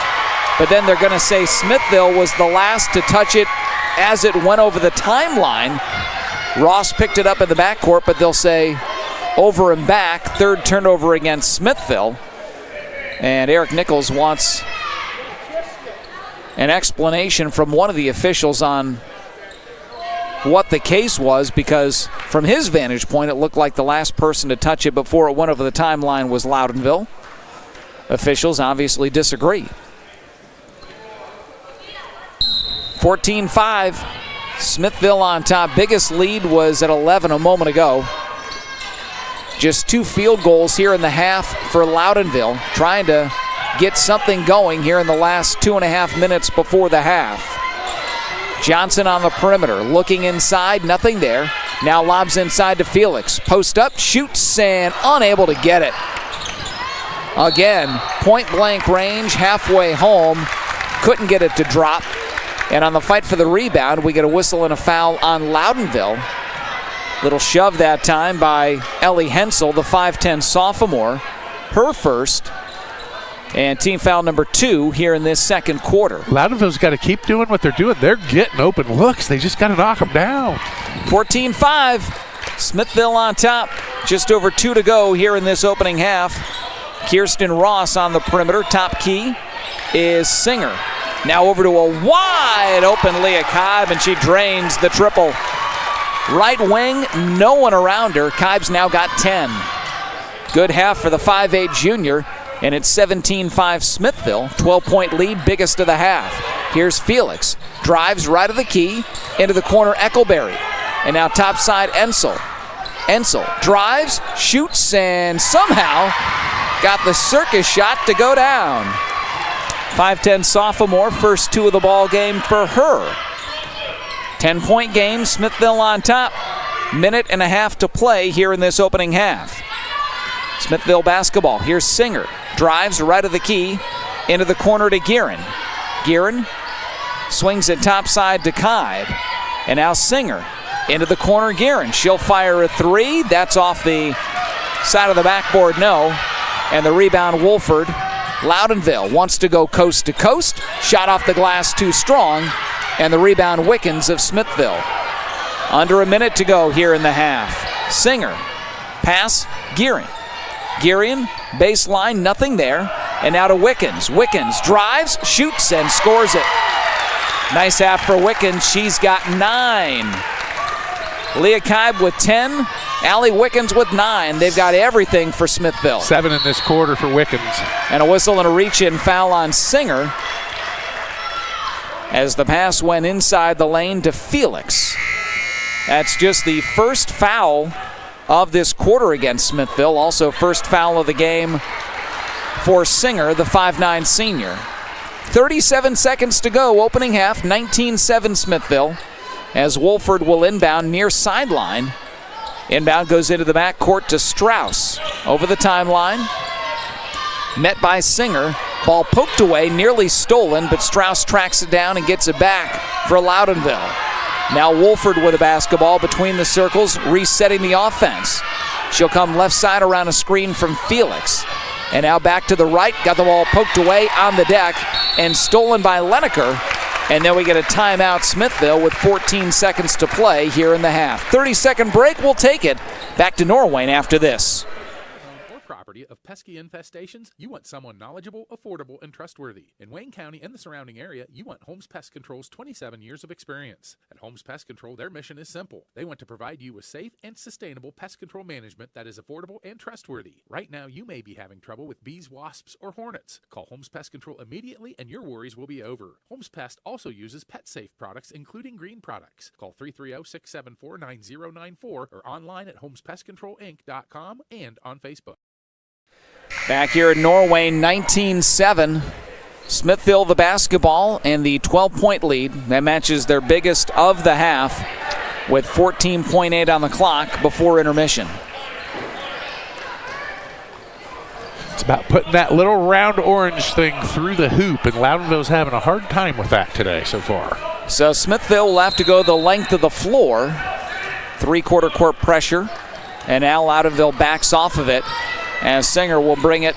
But then they're going to say Smithville was the last to touch it as it went over the timeline. Ross picked it up in the backcourt, but they'll say over and back. Third turnover against Smithville. And Eric Nichols wants an explanation from one of the officials on what the case was, because from his vantage point, it looked like the last person to touch it before it went over the timeline was Loudonville. Officials obviously disagree. 14-5, Smithville on top. Biggest lead was at 11 a moment ago. Just 2 field goals here in the half for Loudonville, trying to get something going here in the last 2.5 minutes before the half. Johnson on the perimeter, looking inside, nothing there. Now lobs inside to Felix. Post up, shoots, and unable to get it. Again, point blank range, halfway home. Couldn't get it to drop. And on the fight for the rebound, we get a whistle and a foul on Loudonville. Little shove that time by Ellie Hensel, the 5'10 sophomore. Her first. And team foul number 2 here in this second quarter. Loudonville's got to keep doing what they're doing. They're getting open looks. They just got to knock them down. 14-5. Smithville on top. Just over 2 to go here in this opening half. Kirsten Ross on the perimeter. Top key is Singer. Now over to a wide open Leah Kibe, and she drains the triple. Right wing, no one around her. Kibe's now got 10. Good half for the 5'8 junior. And it's 17-5 Smithville, 12-point lead, biggest of the half. Here's Felix, drives right of the key, into the corner Eckelberry. And now top side Ensel. Ensel drives, shoots, and somehow got the circus shot to go down. 5'10 sophomore, first 2 of the ball game for her. 10-point game, Smithville on top. Minute and a half to play here in this opening half. Smithville basketball. Here's Singer. Drives right of the key into the corner to Guerin. Guerin swings it topside to Kibe. And now Singer into the corner. Guerin. She'll fire a 3. That's off the side of the backboard, no. And the rebound, Wolford. Loudonville wants to go coast to coast. Shot off the glass too strong. And the rebound, Wickens of Smithville. Under a minute to go here in the half. Singer. Pass, Guerin. Guerin, baseline, nothing there. And now to Wickens. Wickens drives, shoots, and scores it. Nice half for Wickens. She's got 9. Leah Kibe with 10. Allie Wickens with 9. They've got everything for Smithville. 7 in this quarter for Wickens. And a whistle and a reach-in foul on Singer as the pass went inside the lane to Felix. That's just the first foul of this quarter against Smithville. Also first foul of the game for Singer, the 5'9 senior. 37 seconds to go, opening half, 19-7 Smithville, as Wolford will inbound near sideline. Inbound goes into the backcourt to Strauss. Over the timeline, met by Singer. Ball poked away, nearly stolen, but Strauss tracks it down and gets it back for Loudonville. Now Wolford with a basketball between the circles, resetting the offense. She'll come left side around a screen from Felix. And now back to the right, got the ball poked away on the deck and stolen by Leneker. And then we get a timeout, Smithville, with 14 seconds to play here in the half. 30-second break, we'll take it. Back to Norwayne after this. Property of pesky infestations, you want someone knowledgeable, affordable, and trustworthy. In Wayne County and the surrounding area, you want Holmes Pest Control's 27 years of experience. At Holmes Pest Control, their mission is simple. They want to provide you with safe and sustainable pest control management that is affordable and trustworthy. Right now, you may be having trouble with bees, wasps, or hornets. Call Holmes Pest Control immediately and your worries will be over. Holmes Pest also uses PetSafe products, including green products. Call 330-674-9094 or online at homespestcontrolinc.com and on Facebook. Back here at Norwayne, 19-7. Smithville the basketball and the 12-point lead. That matches their biggest of the half with 14.8 on the clock before intermission. It's about putting that little round orange thing through the hoop, and Loudonville's having a hard time with that today so far. So Smithville will have to go the length of the floor. Three-quarter court pressure, and now Loudonville backs off of it, as Singer will bring it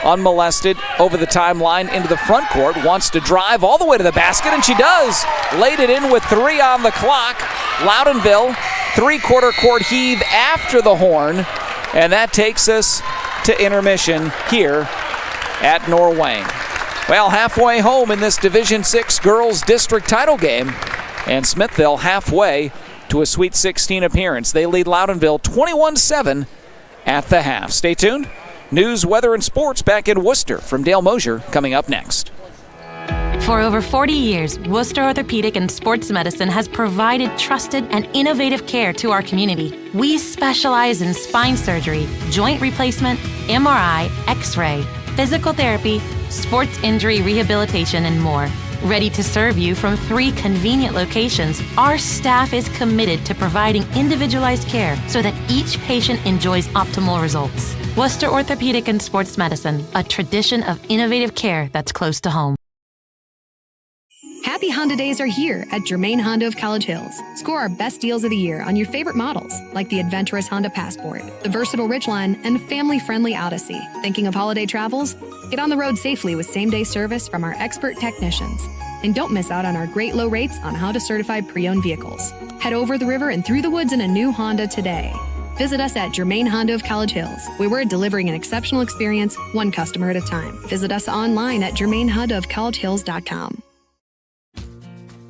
unmolested over the timeline into the front court. Wants to drive all the way to the basket, and she does. Laid it in with 3 on the clock. Loudonville, three-quarter court heave after the horn, and that takes us to intermission here at Norwayne. Well, halfway home in this Division VI girls district title game, and Smithville halfway to a Sweet 16 appearance. They lead Loudonville 21-7 at the half. Stay tuned. News, weather, and sports back in Worcester from Dale Mosier coming up next. For over 40 years, Worcester Orthopedic and Sports Medicine has provided trusted and innovative care to our community. We specialize in spine surgery, joint replacement, MRI, X-ray, physical therapy, sports injury rehabilitation, and more. Ready to serve you from 3 convenient locations, our staff is committed to providing individualized care so that each patient enjoys optimal results. Worcester Orthopedic and Sports Medicine, a tradition of innovative care that's close to home. Happy Honda Days are here at Germain Honda of College Hills. Score our best deals of the year on your favorite models, like the adventurous Honda Passport, the versatile Ridgeline, and family-friendly Odyssey. Thinking of holiday travels? Get on the road safely with same-day service from our expert technicians. And don't miss out on our great low rates on Honda certified pre-owned vehicles. Head over the river and through the woods in a new Honda today. Visit us at Germain Honda of College Hills, where we're delivering an exceptional experience, one customer at a time. Visit us online at germainhondaofcollegehills.com.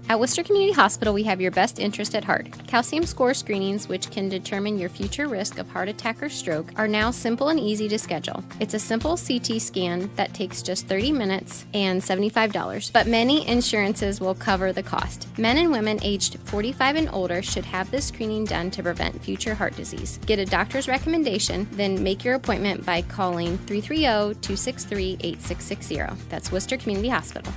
At Worcester Community Hospital, we have your best interest at heart. Calcium score screenings, which can determine your future risk of heart attack or stroke, are now simple and easy to schedule. It's a simple CT scan that takes just 30 minutes and $75, but many insurances will cover the cost. Men and women aged 45 and older should have this screening done to prevent future heart disease. Get a doctor's recommendation, then make your appointment by calling 330-263-8660. That's Worcester Community Hospital.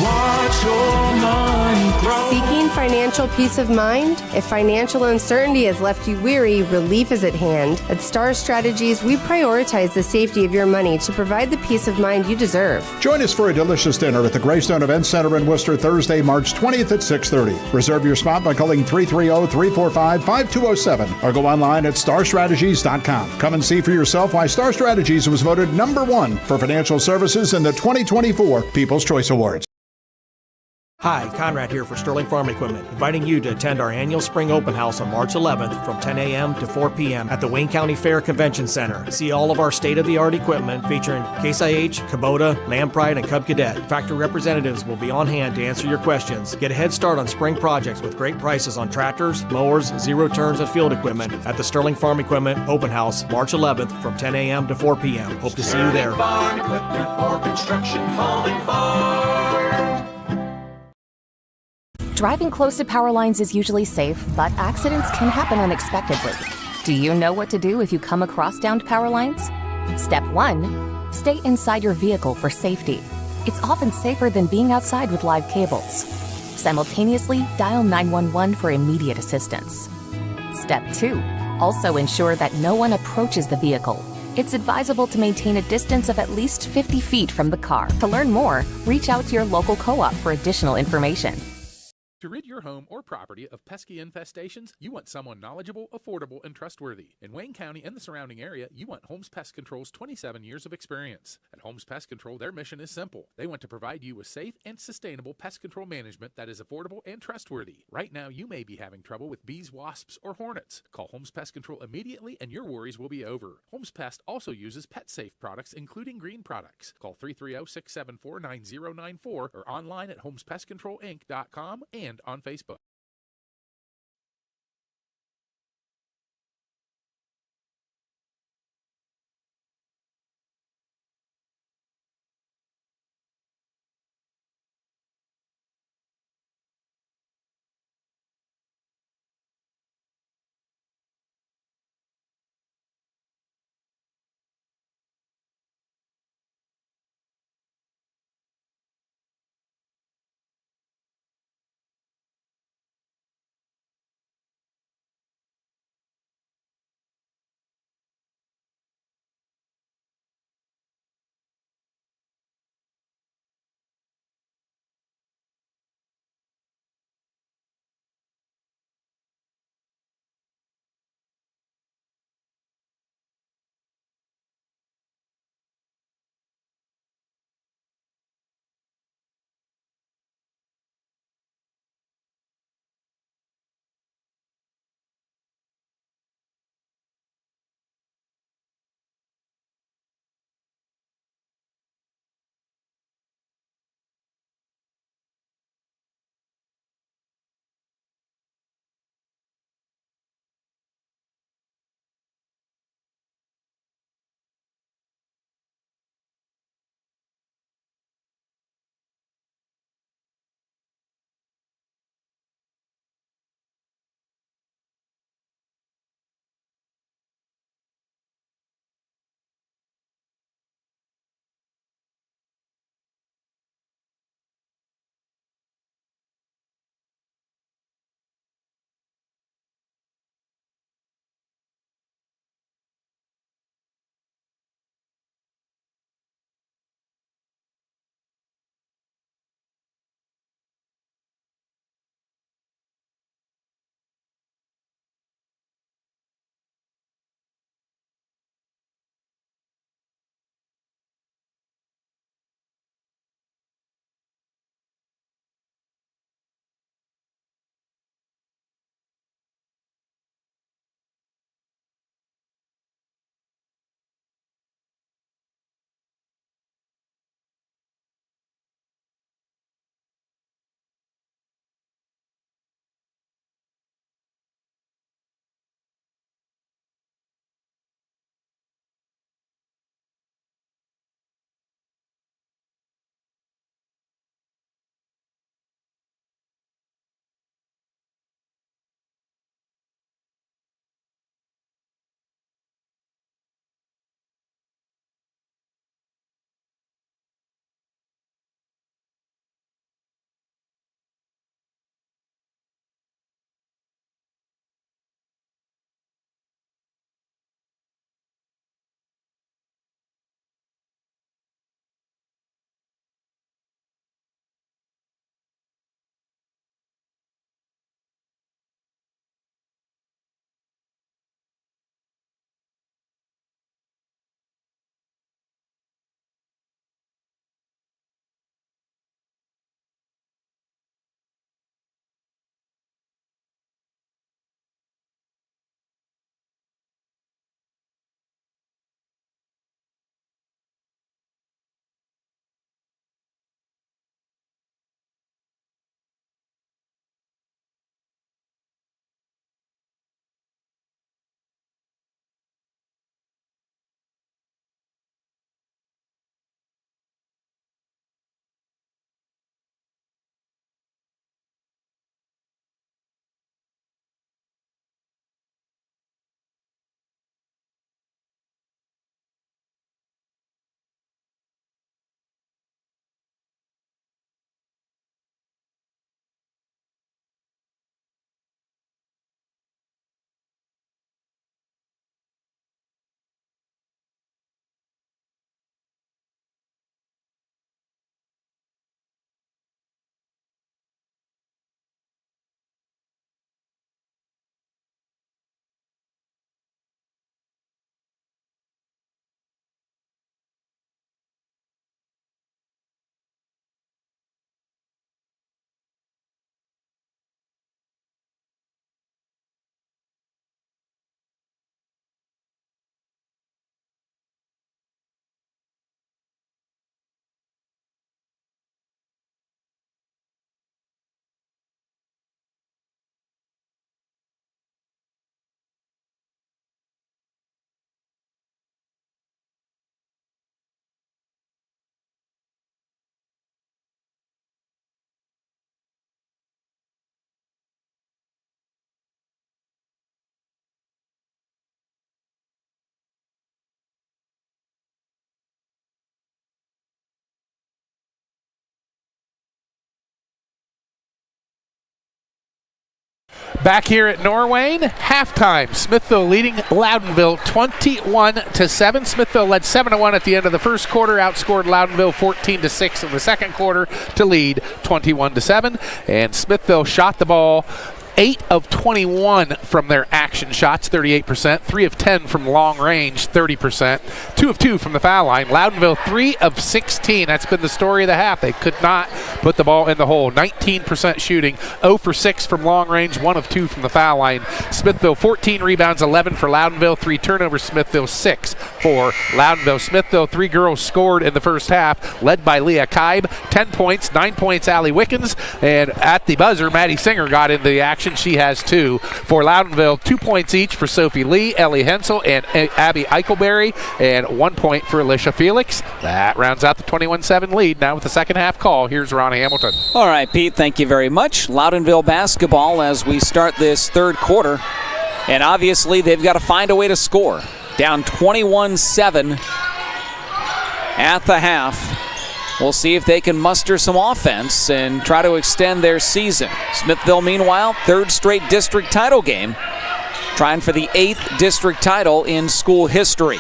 Watch your money grow. Seeking financial peace of mind? If financial uncertainty has left you weary, relief is at hand. At Star Strategies, we prioritize the safety of your money to provide the peace of mind you deserve. Join us for a delicious dinner at the Greystone Event Center in Worcester Thursday, March 20th at 6:30. Reserve your spot by calling 330-345-5207 or go online at starstrategies.com. Come and see for yourself why Star Strategies was voted #1 for financial services in the 2024 People's Choice Awards. Hi, Conrad here for Sterling Farm Equipment, inviting you to attend our annual Spring Open House on March 11th from 10 a.m. to 4 p.m. at the Wayne County Fair Convention Center. See all of our state-of-the-art equipment featuring Case IH, Kubota, Land Pride, and Cub Cadet. Factory representatives will be on hand to answer your questions. Get a head start on spring projects with great prices on tractors, mowers, zero turns, and field equipment at the Sterling Farm Equipment Open House March 11th from 10 a.m. to 4 p.m. Hope to see you there. Farm equipment for construction, home, and farm. Driving close to power lines is usually safe, but accidents can happen unexpectedly. Do you know what to do if you come across downed power lines? Step 1. Stay inside your vehicle for safety. It's often safer than being outside with live cables. Simultaneously, dial 911 for immediate assistance. Step 2. Also ensure that no one approaches the vehicle. It's advisable to maintain a distance of at least 50 feet from the car. To learn more, reach out to your local co-op for additional information. To rid your home or property of pesky infestations, you want someone knowledgeable, affordable, and trustworthy. In Wayne County and the surrounding area, you want Holmes Pest Control's 27 years of experience. At Holmes Pest Control, their mission is simple. They want to provide you with safe and sustainable pest control management that is affordable and trustworthy. Right now, you may be having trouble with bees, wasps, or hornets. Call Holmes Pest Control immediately and your worries will be over. Holmes Pest also uses pet-safe products, including green products. Call 330-674-9094 or online at homespestcontrolinc.com and on Facebook. Back here at Norwayne, halftime. Smithville leading Loudonville 21-7. Smithville led 7-1 at the end of the first quarter, outscored Loudonville 14-6 in the second quarter to lead 21-7. And Smithville shot the ball 8 of 21 from their action shots, 38%. 3 of 10 from long range, 30%. 2 of 2 from the foul line. Loudonville 3 of 16. That's been the story of the half. They could not put the ball in the hole. 19% shooting, 0 for 6 from long range, 1 of 2 from the foul line. Smithville 14 rebounds, 11 for Loudonville. 3 turnovers. Smithville 6 for Loudonville. Smithville 3 girls scored in the first half, led by Leah Kaib. 10 points, 9 points Allie Wickens, and at the buzzer, Maddie Singer got into the action. She has 2 for Loudonville. 2 points each for Sophie Lee, Ellie Hensel, and Abby Eichelberry, and 1 point for Alicia Felix. That rounds out the 21-7 lead. Now with the second half call, here's Ron Hamilton. All right, Pete, thank you very much. Loudonville basketball as we start this third quarter. And obviously they've got to find a way to score. Down 21-7 at the half. We'll see if they can muster some offense and try to extend their season. Smithville, meanwhile, third straight district title game, trying for the 8th district title in school history.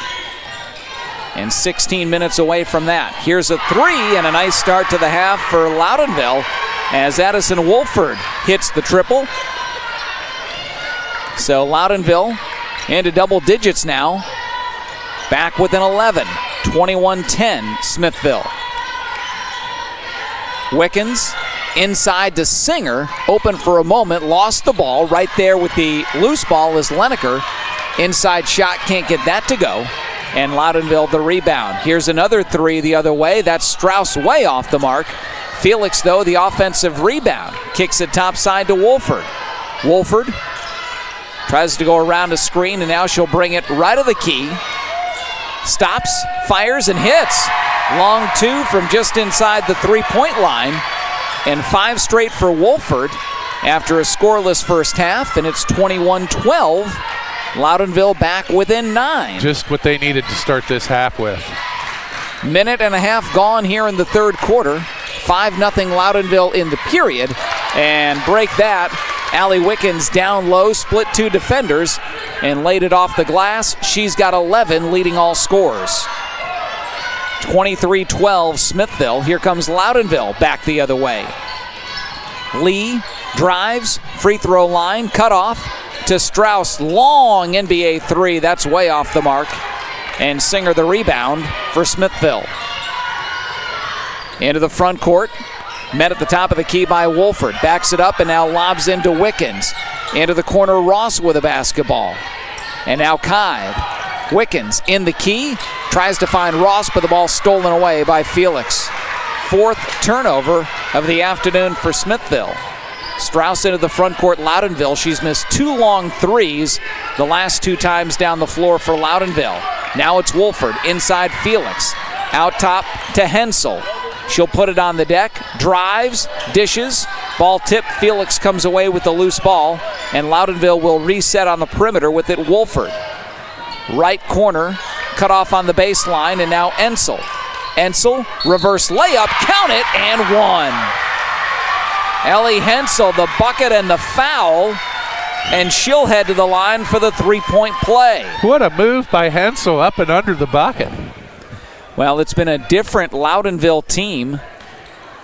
And 16 minutes away from that. Here's a 3 and a nice start to the half for Loudonville as Addison Wolford hits the triple. So Loudonville into double digits now. Back within 11, 21-10 Smithville. Wickens inside to Singer, open for a moment, lost the ball. Right there with the loose ball is Leneker. Inside shot, can't get that to go. And Loudonville the rebound. Here's another 3 the other way. That's Strauss way off the mark. Felix, though, the offensive rebound. Kicks it topside to Wolford. Wolford tries to go around a screen, and now she'll bring it right of the key. Stops, fires, and hits. Long 2 from just inside the three-point line, and 5 straight for Wolford after a scoreless first half, and it's 21-12. Loudonville back within 9. Just what they needed to start this half with. Minute and a half gone here in the third quarter. 5-0 Loudonville in the period, and break that. Allie Wickens down low, split 2 defenders, and laid it off the glass. She's got 11, leading all scorers. 23-12 Smithville. Here comes Loudonville back the other way. Lee drives, free throw line, cut off to Strauss. Long NBA 3, that's way off the mark. And Singer the rebound for Smithville. Into the front court. Met at the top of the key by Wolford. Backs it up and now lobs into Wickens. Into the corner, Ross with a basketball. And now Kaib. Wickens in the key. Tries to find Ross, but the ball stolen away by Felix. 4th turnover of the afternoon for Smithville. Strauss into the front court, Loudonville. She's missed 2 long 3s the last 2 times down the floor for Loudonville. Now it's Wolford inside Felix. Out top to Hensel. She'll put it on the deck, drives, dishes, ball tipped. Felix comes away with the loose ball, and Loudonville will reset on the perimeter with it. Wolford. Right corner, cut off on the baseline, and now Ensel. Ensel, reverse layup, count it, and 1. Ellie Hensel, the bucket and the foul, and she'll head to the line for the 3-point play. What a move by Hensel up and under the bucket. Well, it's been a different Loudonville team.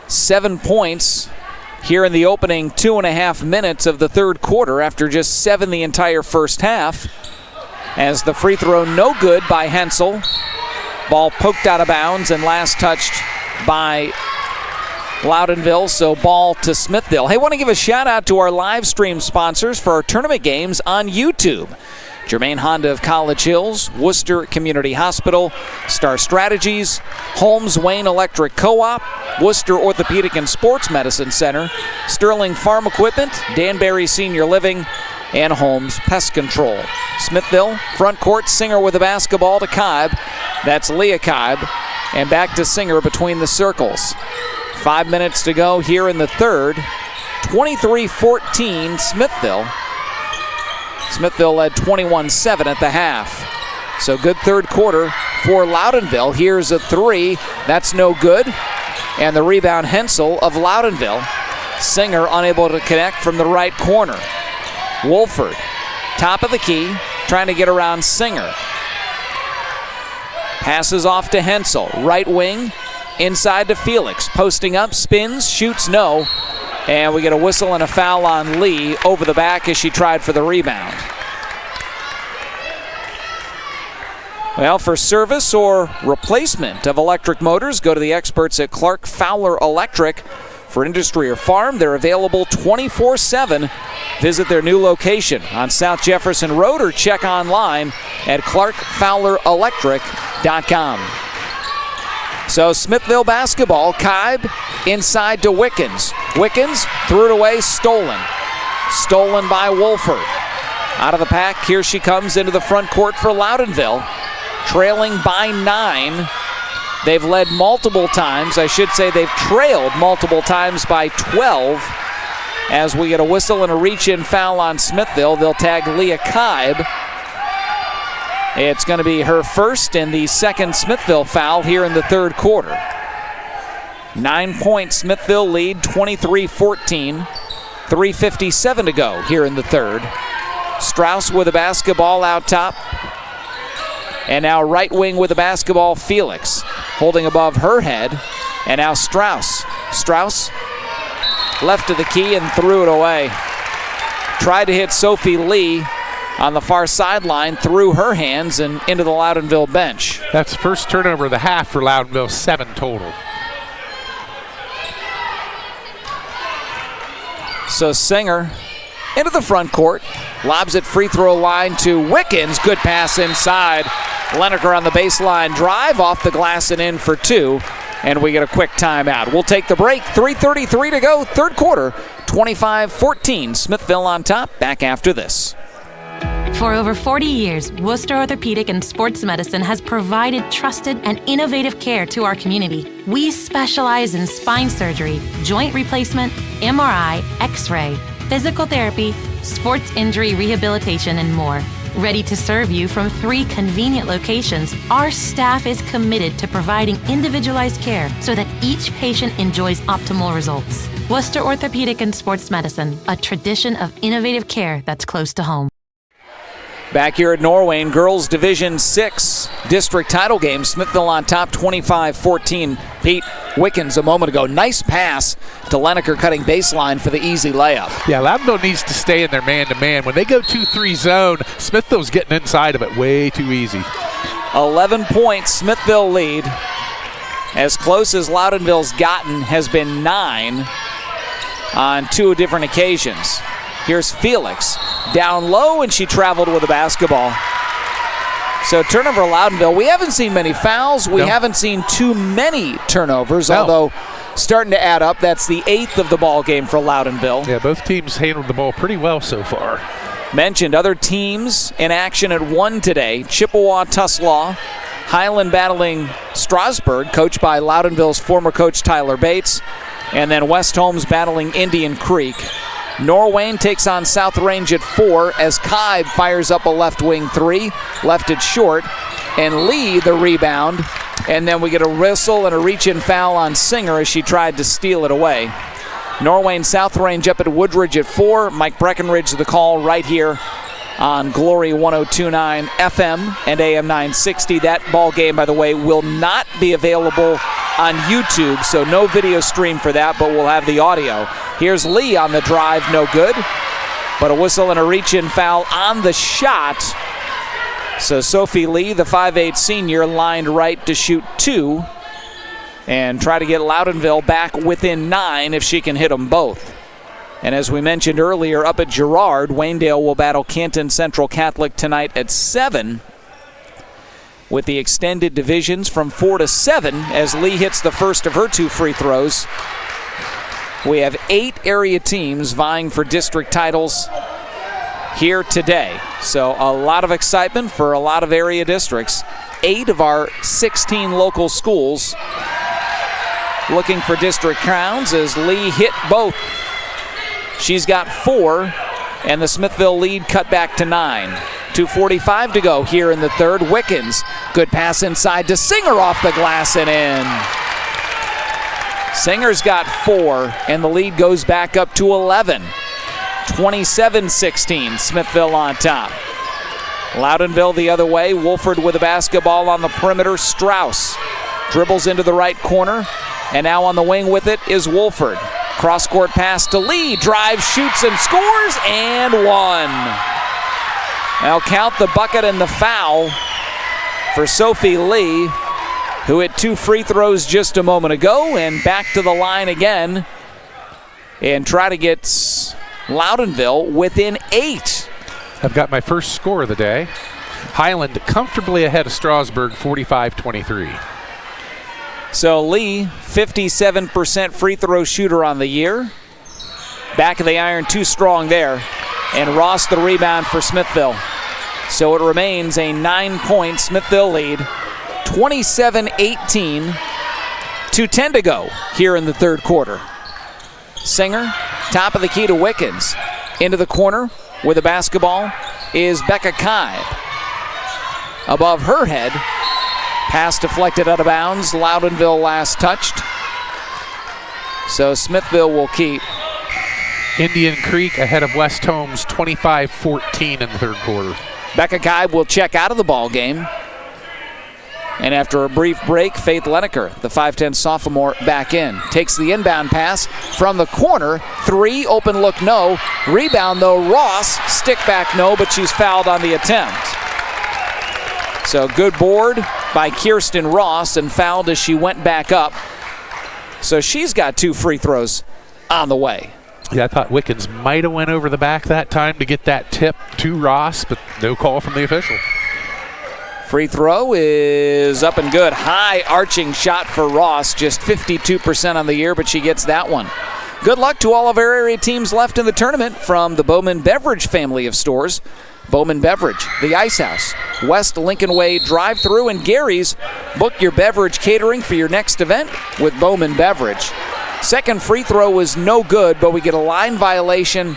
7 points here in the opening 2.5 minutes of the third quarter after just 7 the entire first half. As the free throw no good by Hensel. Ball poked out of bounds and last touched by Loudonville, so ball to Smithville. Hey, want to give a shout out to our live stream sponsors for our tournament games on YouTube. Germain Honda of College Hills, Worcester Community Hospital, Star Strategies, Holmes Wayne Electric Co-op, Worcester Orthopedic and Sports Medicine Center, Sterling Farm Equipment, Danbury Senior Living, and Holmes Pest Control. Smithville, front court, Singer with a basketball to Kaib. That's Leah Kaib. And back to Singer between the circles. 5 minutes to go here in the third. 23-14 Smithville. Smithville led 21-7 at the half. So good third quarter for Loudonville. Here's a 3. That's no good. And the rebound, Hensel of Loudonville. Singer unable to connect from the right corner. Wolford, top of the key, trying to get around Singer. Passes off to Hensel, right wing, inside to Felix. Posting up, spins, shoots, no. And we get a whistle and a foul on Lee over the back as she tried for the rebound. Well, for service or replacement of electric motors, go to the experts at Clark Fowler Electric. For industry or farm, they're available 24/7. Visit their new location on South Jefferson Road or check online at clarkfowlerelectric.com. So Smithville basketball, Kibe inside to Wickens. Wickens threw it away, stolen. Stolen by Wolford. Out of the pack, here she comes into the front court for Loudonville. Trailing by 9. They've led multiple times. I should say they've trailed multiple times by 12. As we get a whistle and a reach-in foul on Smithville, they'll tag Leah Kibe. It's going to be her first and the second Smithville foul here in the third quarter. 9-point Smithville lead, 23-14. 3:57 to go here in the third. Strauss with a basketball out top. And now right wing with the basketball, Felix. Holding above her head. And now Strauss. Strauss left of the key and threw it away. Tried to hit Sophie Lee on the far sideline, through her hands and into the Loudonville bench. That's first turnover of the half for Loudonville, 7 total. So Singer into the front court, lobs it free throw line to Wickens. Good pass inside. Leneker on the baseline drive, off the glass and in for 2. And we get a quick timeout. We'll take the break. 3:33 to go, third quarter. 25-14, Smithville on top. Back after this. For over 40 years, Worcester Orthopedic and Sports Medicine has provided trusted and innovative care to our community. We specialize in spine surgery, joint replacement, MRI, X-ray, physical therapy, sports injury rehabilitation, and more. Ready to serve you from 3 convenient locations, our staff is committed to providing individualized care so that each patient enjoys optimal results. Worcester Orthopedic and Sports Medicine, a tradition of innovative care that's close to home. Back here at Norwayne, girls Division 6 district title game. Smithville on top, 25-14. Pete Wickens a moment ago. Nice pass to Leneker, cutting baseline for the easy layup. Yeah, Loudonville needs to stay in their man-to-man. When they go 2-3 zone, Smithville's getting inside of it way too easy. 11 points, Smithville lead. As close as Loudonville's gotten has been 9 on 2 different occasions. Here's Felix down low, and she traveled with the basketball. So turnover Loudonville. We haven't seen many fouls. We haven't seen too many turnovers, although starting to add up. That's the 8th of the ball game for Loudonville. Yeah, both teams handled the ball pretty well so far. Mentioned other teams in action at 1 today. Chippewa Tuslaw, Highland battling Strasburg, coached by Loudonville's former coach Tyler Bates, and then West Holmes battling Indian Creek. Norwayne takes on South Range at 4 as Kibe fires up a left wing 3, left it short, and Lee the rebound, and then we get a whistle and a reach-in foul on Singer as she tried to steal it away. Norwayne South Range up at Woodridge at 4. Mike Breckenridge the call right here on Glory 102.9 FM and AM 960. That ball game, by the way, will not be available on YouTube, so no video stream for that, but we'll have the audio. Here's Lee on the drive, no good, but a whistle and a reach-in foul on the shot. So Sophie Lee, the 5'8 senior, lined right to shoot 2 and try to get Loudonville back within 9 if she can hit them both. And as we mentioned earlier, up at Girard, Waynedale will battle Canton Central Catholic tonight at 7. With the extended divisions from 4 to 7 as Lee hits the first of her 2 free throws. We have 8 area teams vying for district titles here today. So a lot of excitement for a lot of area districts. 8 of our 16 local schools looking for district crowns as Lee hit both. She's got 4, and the Smithville lead cut back to 9. 2:45 to go here in the third. Wickens, good pass inside to Singer off the glass and in. Singer's got 4, and the lead goes back up to 11. 27-16, Smithville on top. Loudonville the other way. Wolford with the basketball on the perimeter. Strauss dribbles into the right corner. And now on the wing with it is Wolford. Cross-court pass to Lee. Drives, shoots, and scores, and one. Now count the bucket and the foul for Sophie Lee, who hit 2 free throws just a moment ago, and back to the line again and try to get Loudonville within 8. I've got my first score of the day. Highland comfortably ahead of Strasburg, 45-23. So Lee, 57% free throw shooter on the year. Back of the iron, too strong there. And Ross the rebound for Smithville. So it remains a 9-point Smithville lead. 27-18, 2:10 to go here in the third quarter. Singer, top of the key to Wickens. Into the corner with the basketball is Becca Kibe. Above her head, pass deflected out of bounds. Loudonville last touched. So Smithville will keep. Indian Creek ahead of West Holmes, 25-14 in the third quarter. Becca Kibe will check out of the ball game. And after a brief break, Faith Leneker, the 5'10 sophomore, back in. Takes the inbound pass from the corner. 3, open look, no. Rebound, though, Ross. Stick back, no, but she's fouled on the attempt. So good board by Kirsten Ross and fouled as she went back up. So she's got 2 free throws on the way. Yeah, I thought Wickens might have went over the back that time to get that tip to Ross, but no call from the official. Free throw is up and good. High arching shot for Ross. Just 52% on the year, but she gets that one. Good luck to all of our area teams left in the tournament from the Bowman Beverage family of stores. Bowman Beverage, the Ice House, West Lincoln Way drive-thru, and Gary's. Book your beverage catering for your next event with Bowman Beverage. Second free throw was no good, but we get a line violation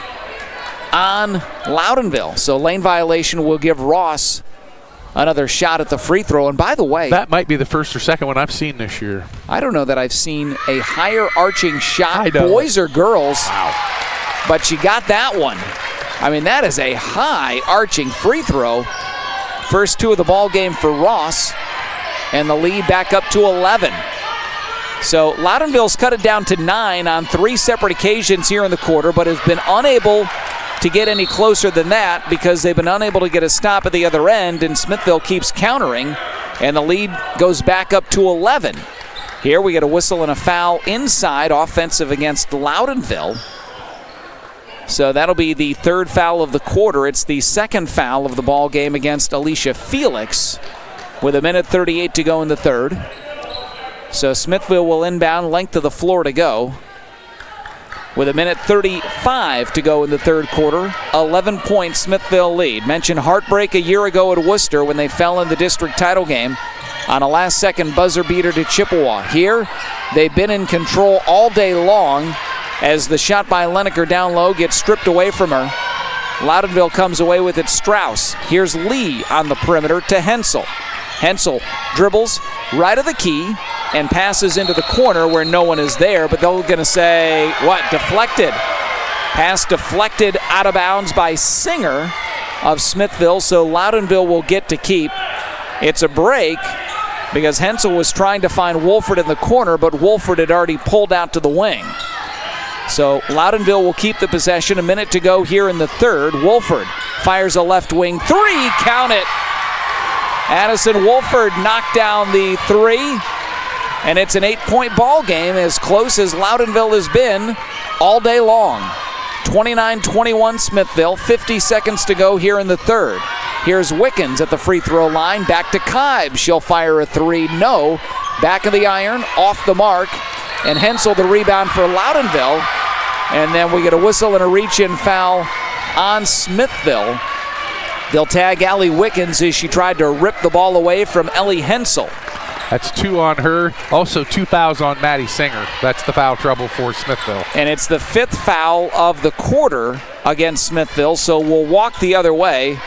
on Loudonville. So lane violation will give Ross another shot at the free throw. And by the way, that might be the first or second one I've seen this year. I don't know that I've seen a higher arching shot, boys or girls. Wow. But she got that one. I mean, that is a high arching free throw. First 2 of the ball game for Ross, and the lead back up to 11. So Loudonville's cut it down to 9 on 3 separate occasions here in the quarter, but has been unable to get any closer than that because they've been unable to get a stop at the other end, and Smithville keeps countering, and the lead goes back up to 11. Here we get a whistle and a foul inside, offensive against Loudonville. So that'll be the 3rd foul of the quarter. It's the 2nd foul of the ball game against Alicia Felix with 1:38 to go in the 3rd. So Smithville will inbound, length of the floor to go. With 1:35 to go in the 3rd quarter, 11-point Smithville lead. Mentioned heartbreak a year ago at Worcester when they fell in the district title game on a last-second buzzer beater to Chippewa. Here, they've been in control all day long as the shot by Leneker down low gets stripped away from her. Loudonville comes away with it. Strauss. Here's Lee on the perimeter to Hensel. Hensel dribbles right of the key and passes into the corner where no one is there, but they're going to say, what, deflected. Pass deflected out of bounds by Singer of Smithville, so Loudonville will get to keep. It's a break because Hensel was trying to find Wolford in the corner, but Wolford had already pulled out to the wing. So Loudonville will keep the possession. A minute to go here in the 3rd. Wolford fires a left wing 3, count it. Addison Wolford knocked down the 3, and it's an 8-point ball game, as close as Loudonville has been all day long. 29-21 Smithville, 50 seconds to go here in the 3rd. Here's Wickens at the free throw line, back to Kibe. She'll fire a 3, no. Back of the iron, off the mark, and Hensel the rebound for Loudonville. And then we get a whistle and a reach-in foul on Smithville. They'll tag Allie Wickens as she tried to rip the ball away from Ellie Hensel. That's 2 on her. Also 2 fouls on Maddie Singer. That's the foul trouble for Smithville. And it's the 5th foul of the quarter against Smithville, so we'll walk the other way.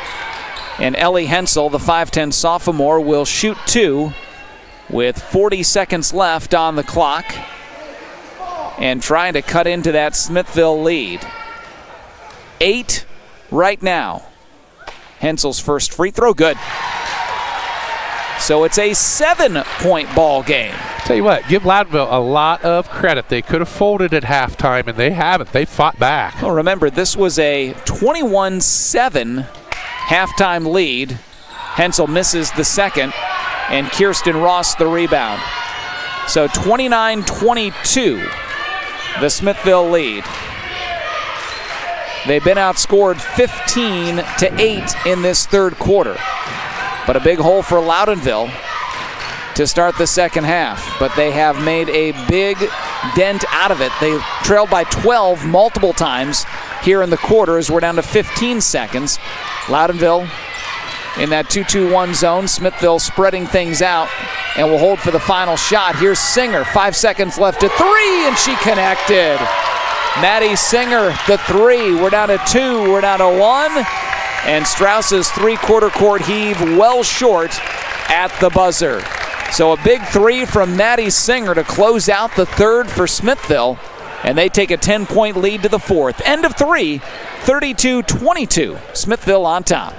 And Ellie Hensel, the 5'10 sophomore, will shoot 2 with 40 seconds left on the clock and trying to cut into that Smithville lead. 8 right now. Hensel's first free throw, good. So it's a 7-point ball game. Tell you what, give Loudonville a lot of credit. They could have folded at halftime, and they haven't. They fought back. Well, remember, this was a 21-7 halftime lead. Hensel misses the second, and Kirsten Ross the rebound. So 29-22, the Smithville lead. They've been outscored 15-8 in this third quarter. But a big hole for Loudonville to start the second half. But they have made a big dent out of it. They trailed by 12 multiple times here in the quarters. We're down to 15 seconds. Loudonville in that 2-2-1 zone. Smithville spreading things out and will hold for the final shot. Here's Singer, 5 seconds left at 3, and she connected. Maddie Singer, the 3. We're down to 2, we're down to 1. And Strauss's three-quarter court heave well short at the buzzer. So a big 3 from Maddie Singer to close out the third for Smithville. And they take a 10-point lead to the fourth. End of 3, 32-22. Smithville on top.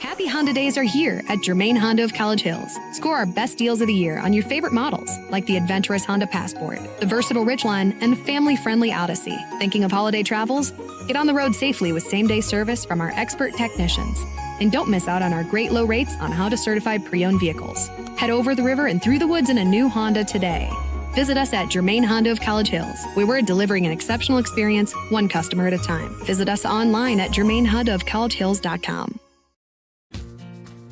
Happy Honda Days are here at Germain Honda of College Hills. Score our best deals of the year on your favorite models, like the adventurous Honda Passport, the versatile Ridgeline, and family-friendly Odyssey. Thinking of holiday travels? Get on the road safely with same-day service from our expert technicians. And don't miss out on our great low rates on Honda certified pre-owned vehicles. Head over the river and through the woods in a new Honda today. Visit us at Germain Honda of College Hills, where we're delivering an exceptional experience, one customer at a time. Visit us online at germainhondaofcollegehills.com.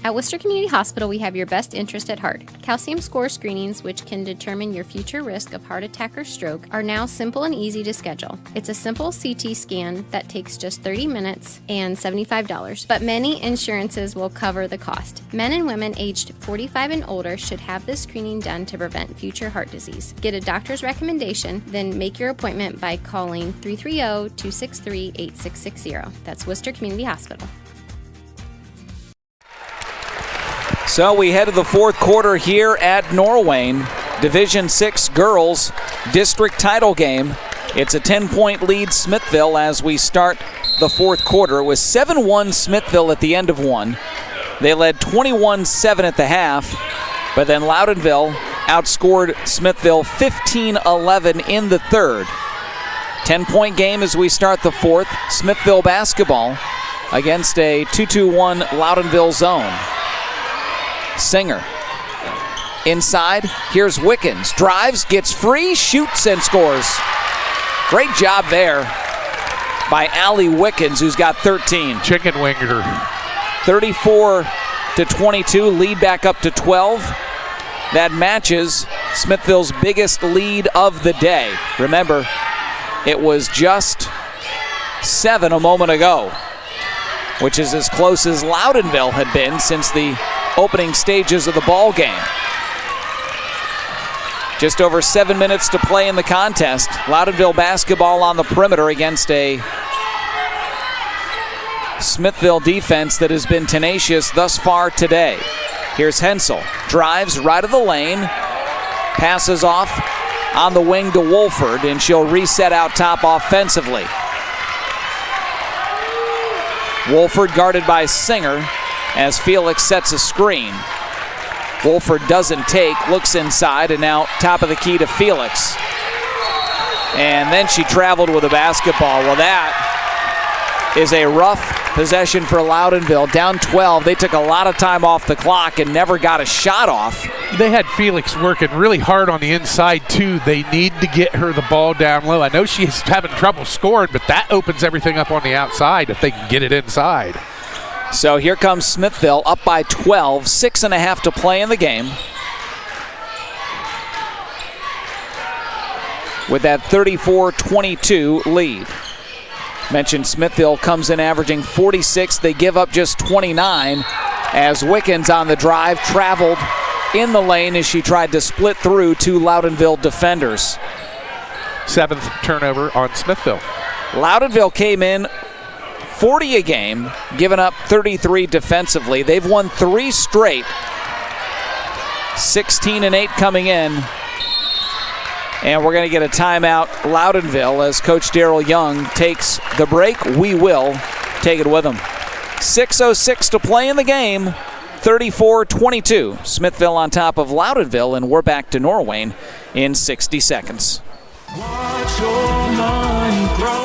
At Worcester Community Hospital, we have your best interest at heart. Calcium score screenings, which can determine your future risk of heart attack or stroke, are now simple and easy to schedule. It's a simple CT scan that takes just 30 minutes and $75, but many insurances will cover the cost. Men and women aged 45 and older should have this screening done to prevent future heart disease. Get a doctor's recommendation, then make your appointment by calling 330-263-8660. That's Worcester Community Hospital. So we head to the fourth quarter here at Norwayne. Division 6 girls district title game. It's a 10-point lead Smithville as we start the fourth quarter. It was 7-1 Smithville at the end of one. They led 21-7 at the half, but then Loudonville outscored Smithville 15-11 in the third. 10-point game as we start the fourth. Smithville basketball against a 2-2-1 Loudonville zone. Singer inside. Here's Wickens. Drives, gets free, shoots, and scores. Great job there by Allie Wickens, who's got 13. Chicken winger. 34-22, lead back up to 12. That matches Smithville's biggest lead of the day. Remember, it was just 7 a moment ago, which is as close as Loudonville had been since the opening stages of the ball game. Just over 7 minutes to play in the contest. Loudonville basketball on the perimeter against a Smithville defense that has been tenacious thus far today. Here's Hensel. Drives right of the lane. Passes off on the wing to Wolford, and she'll reset out top offensively. Wolford guarded by Singer as Felix sets a screen. Wolford doesn't take, looks inside, and now top of the key to Felix. And then she traveled with a basketball. Well, that is a rough possession for Loudonville. Down 12, they took a lot of time off the clock and never got a shot off. They had Felix working really hard on the inside, too. They need to get her the ball down low. I know she's having trouble scoring, but that opens everything up on the outside if they can get it inside. So here comes Smithville up by 12, 6.5 to play in the game. With that 34-22 lead. Mentioned Smithville comes in averaging 46. They give up just 29 as Wickens on the drive traveled in the lane as she tried to split through two Loudonville defenders. 7th turnover on Smithville. Loudonville came in 40 a game, giving up 33 defensively. They've won 3 straight. 16-8 coming in And we're going to get a timeout, Loudonville, as Coach Darrell Young takes the break. We will take it with him. 6:06 to play in the game. 34-22. Smithville on top of Loudonville, and we're back to Norwayne in 60 seconds.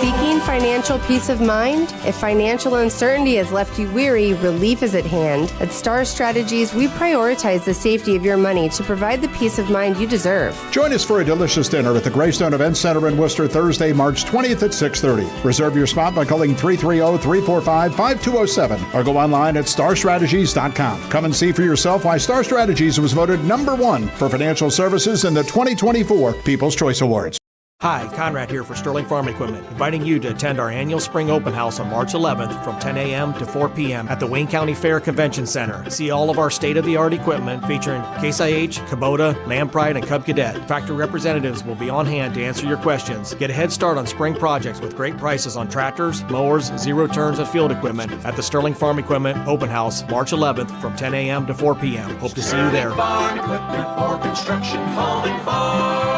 Seeking financial peace of mind? If financial uncertainty has left you weary, relief is at hand. At Star Strategies, we prioritize the safety of your money to provide the peace of mind you deserve. Join us for a delicious dinner at the Greystone Event Center in Worcester Thursday, March 20th at 6:30. Reserve your spot by calling 330-345-5207 or go online at starstrategies.com. Come and see for yourself why Star Strategies was voted #1 for financial services in the 2024 People's Choice Awards. Hi, Conrad here for Sterling Farm Equipment, inviting you to attend our annual spring open house on March 11th from 10 a.m. to 4 p.m. at the Wayne County Fair Convention Center. See all of our state-of-the-art equipment featuring Case IH, Kubota, Land Pride, and Cub Cadet. Factory representatives will be on hand to answer your questions. Get a head start on spring projects with great prices on tractors, mowers, zero turns, and field equipment at the Sterling Farm Equipment Open House March 11th from 10 a.m. to 4 p.m. Hope to see you there. Farm equipment for construction, home, and farm.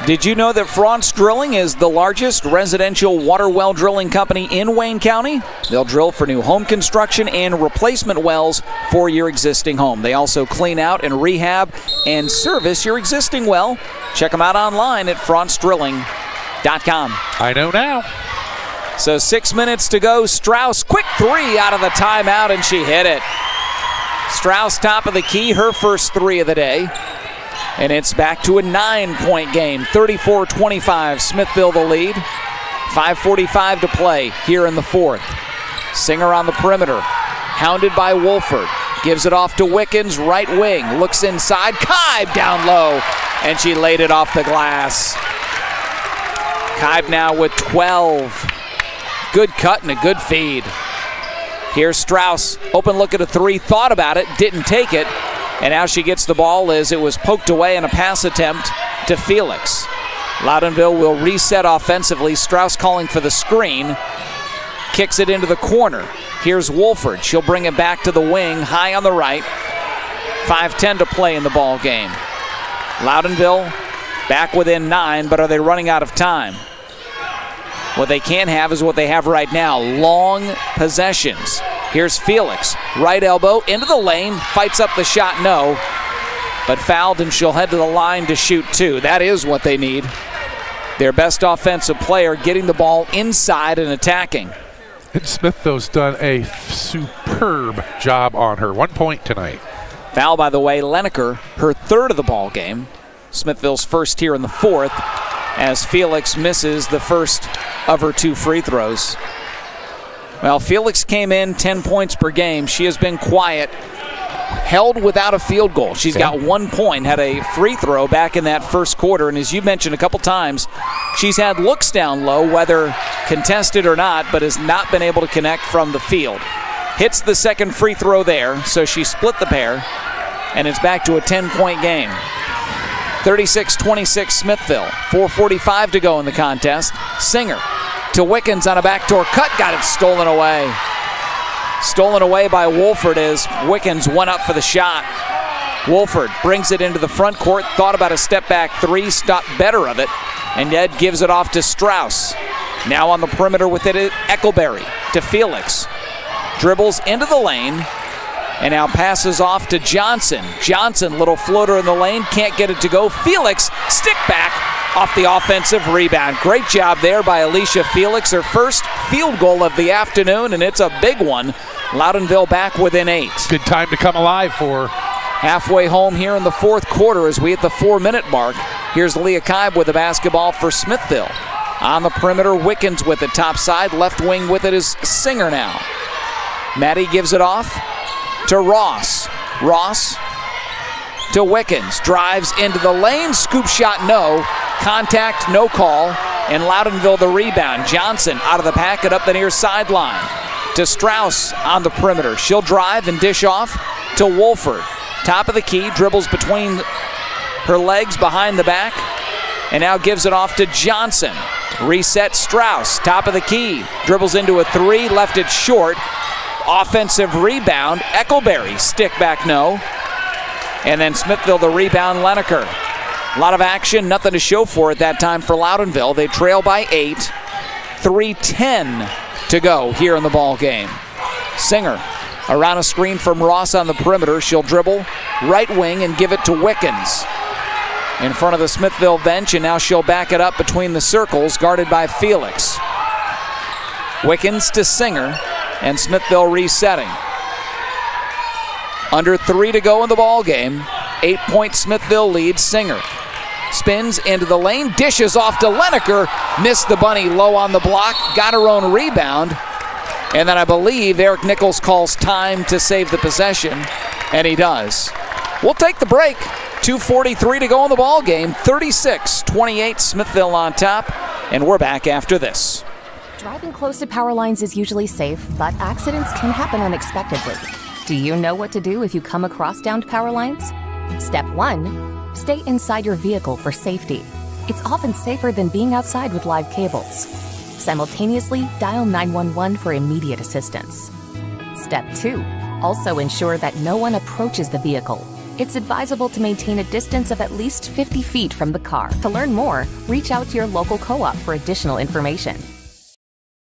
Did you know that Front's Drilling is the largest residential water well drilling company in Wayne County? They'll drill for new home construction and replacement wells for your existing home. They also clean out and rehab and service your existing well. Check them out online at frontsdrilling.com. I know now. So 6 minutes to go. Strauss, quick three out of the timeout, and she hit it. Strauss, top of the key, her first three of the day. And it's back to a 9-point game. 34-25, Smithville the lead. 5:45 to play here in the fourth. Singer on the perimeter, hounded by Wolford. Gives it off to Wickens, right wing. Looks inside, Kibe down low, and she laid it off the glass. Kibe now with 12. Good cut and a good feed. Here's Strauss, open look at a three, thought about it, didn't take it. And now she gets the ball as it was poked away in a pass attempt to Felix. Loudonville will reset offensively. Strauss calling for the screen. Kicks it into the corner. Here's Wolford. She'll bring it back to the wing, high on the right. 5:10 to play in the ball game. Loudonville back within 9, but are they running out of time? What they can't have is what they have right now, long possessions. Here's Felix, right elbow into the lane, fights up the shot, no, but fouled, and she'll head to the line to shoot two. That is what they need. Their best offensive player getting the ball inside and attacking. And Smithville's done a superb job on her. 1 point tonight. Foul, by the way, Leneker, her third of the ball game. Smithville's first here in the fourth, as Felix misses the first of her two free throws. Well, Felix came in 10 points per game. She has been quiet, held without a field goal. She's got 1 point, had a free throw back in that first quarter, and as you mentioned a couple times, she's had looks down low, whether contested or not, but has not been able to connect from the field. Hits the second free throw there, so she split the pair, and it's back to a 10-point game. 36-26 Smithville. 4:45 to go in the contest. Singer to Wickens on a backdoor cut, got it stolen away. Stolen away by Wolford as Wickens went up for the shot. Wolford brings it into the front court, thought about a step back three, stopped better of it, and Ed gives it off to Strauss. Now on the perimeter with it, Eckelberry to Felix. Dribbles into the lane, and now passes off to Johnson. Johnson, little floater in the lane, can't get it to go. Felix, stick back off the offensive rebound. Great job there by Alicia Felix, her first field goal of the afternoon, and it's a big one. Loudonville back within 8. Good time to come alive for her. Halfway home here in the fourth quarter as we hit the 4-minute mark. Here's Leah Kibe with the basketball for Smithville. On the perimeter, Wickens with it top side. Left wing with it is Singer now. Maddie gives it off to Ross. Ross to Wickens. Drives into the lane. Scoop shot, no. Contact, no call. And Loudonville the rebound. Johnson out of the packet up the near sideline. To Strauss on the perimeter. She'll drive and dish off to Wolford. Top of the key. Dribbles between her legs behind the back. And now gives it off to Johnson. Reset Strauss. Top of the key. Dribbles into a three. Left it short. Offensive rebound. Eckelberry. Stick back, no. And then Smithville the rebound, Leneker. A lot of action, nothing to show for it that time for Loudonville. They trail by 8. 3:10 to go here in the ball game. Singer around a screen from Ross on the perimeter. She'll dribble right wing and give it to Wickens in front of the Smithville bench, and now she'll back it up between the circles, guarded by Felix. Wickens to Singer, and Smithville resetting. Under 3 to go in the ball game. 8-point Smithville lead. Singer spins into the lane, dishes off to Leneker, missed the bunny low on the block, got her own rebound, and then I believe Eric Nichols calls time to save the possession, and he does. We'll take the break. 2:43 to go in the ball game. 36-28 Smithville on top, and we're back after this. Driving close to power lines is usually safe, but accidents can happen unexpectedly. Do you know what to do if you come across downed power lines? Step 1. Stay inside your vehicle for safety. It's often safer than being outside with live cables. Simultaneously, dial 911 for immediate assistance. Step 2. Also ensure that no one approaches the vehicle. It's advisable to maintain a distance of at least 50 feet from the car. To learn more, reach out to your local co-op for additional information.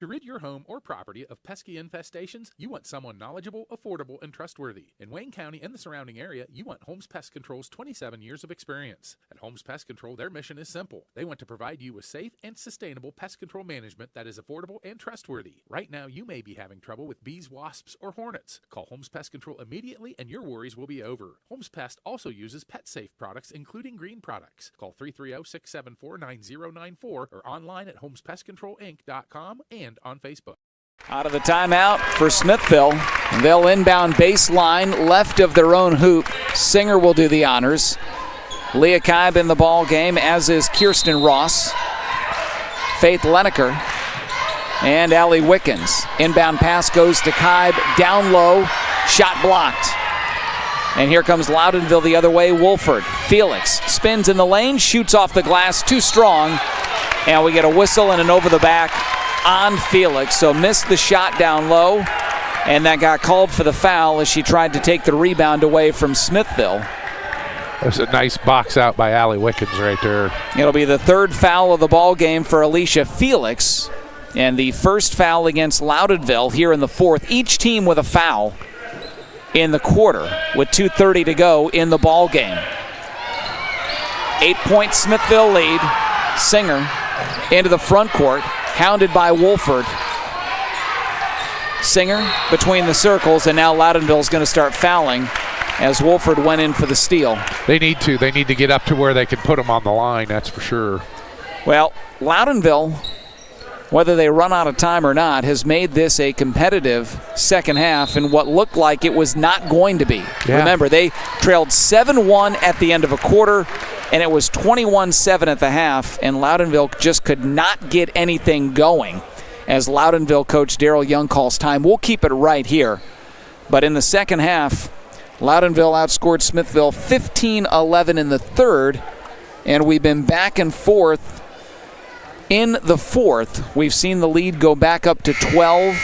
To rid your home or property of pesky infestations, you want someone knowledgeable, affordable, and trustworthy. In Wayne County and the surrounding area, you want Holmes Pest Control's 27 years of experience. At Holmes Pest Control, their mission is simple. They want to provide you with safe and sustainable pest control management that is affordable and trustworthy. Right now, you may be having trouble with bees, wasps, or hornets. Call Holmes Pest Control immediately and your worries will be over. Holmes Pest also uses pet-safe products, including green products. Call 330-674-9094 or online at homespestcontrolinc.com and on Facebook. Out of the timeout for Smithville. They'll inbound baseline left of their own hoop. Singer will do the honors. Leah Kibe in the ball game, as is Kirsten Ross, Faith Leneker, and Allie Wickens. Inbound pass goes to Kibe, down low, shot blocked. And here comes Loudonville the other way, Wolford. Felix spins in the lane, shoots off the glass, too strong, and we get a whistle and an over the back on Felix, so missed the shot down low, and that got called for the foul as she tried to take the rebound away from Smithville. That's a nice box out by Allie Wickens right there. It'll be the third foul of the ball game for Alicia Felix, and the first foul against Loudonville here in the fourth. Each team with a foul in the quarter with 2:30 to go in the ball game. 8-point Smithville lead. Singer into the front court, hounded by Wolford. Singer between the circles, and now Loudonville's going to start fouling as Wolford went in for the steal. They need to. They need to get up to where they can put them on the line, that's for sure. Well, Loudonville, whether they run out of time or not, has made this a competitive second half in what looked like it was not going to be. Yeah. Remember, they trailed 7-1 at the end of a quarter, and it was 21-7 at the half, and Loudonville just could not get anything going as Loudonville coach Daryl Young calls time. We'll keep it right here. But in the second half, Loudonville outscored Smithville 15-11 in the third, and we've been back and forth in the fourth. We've seen the lead go back up to 12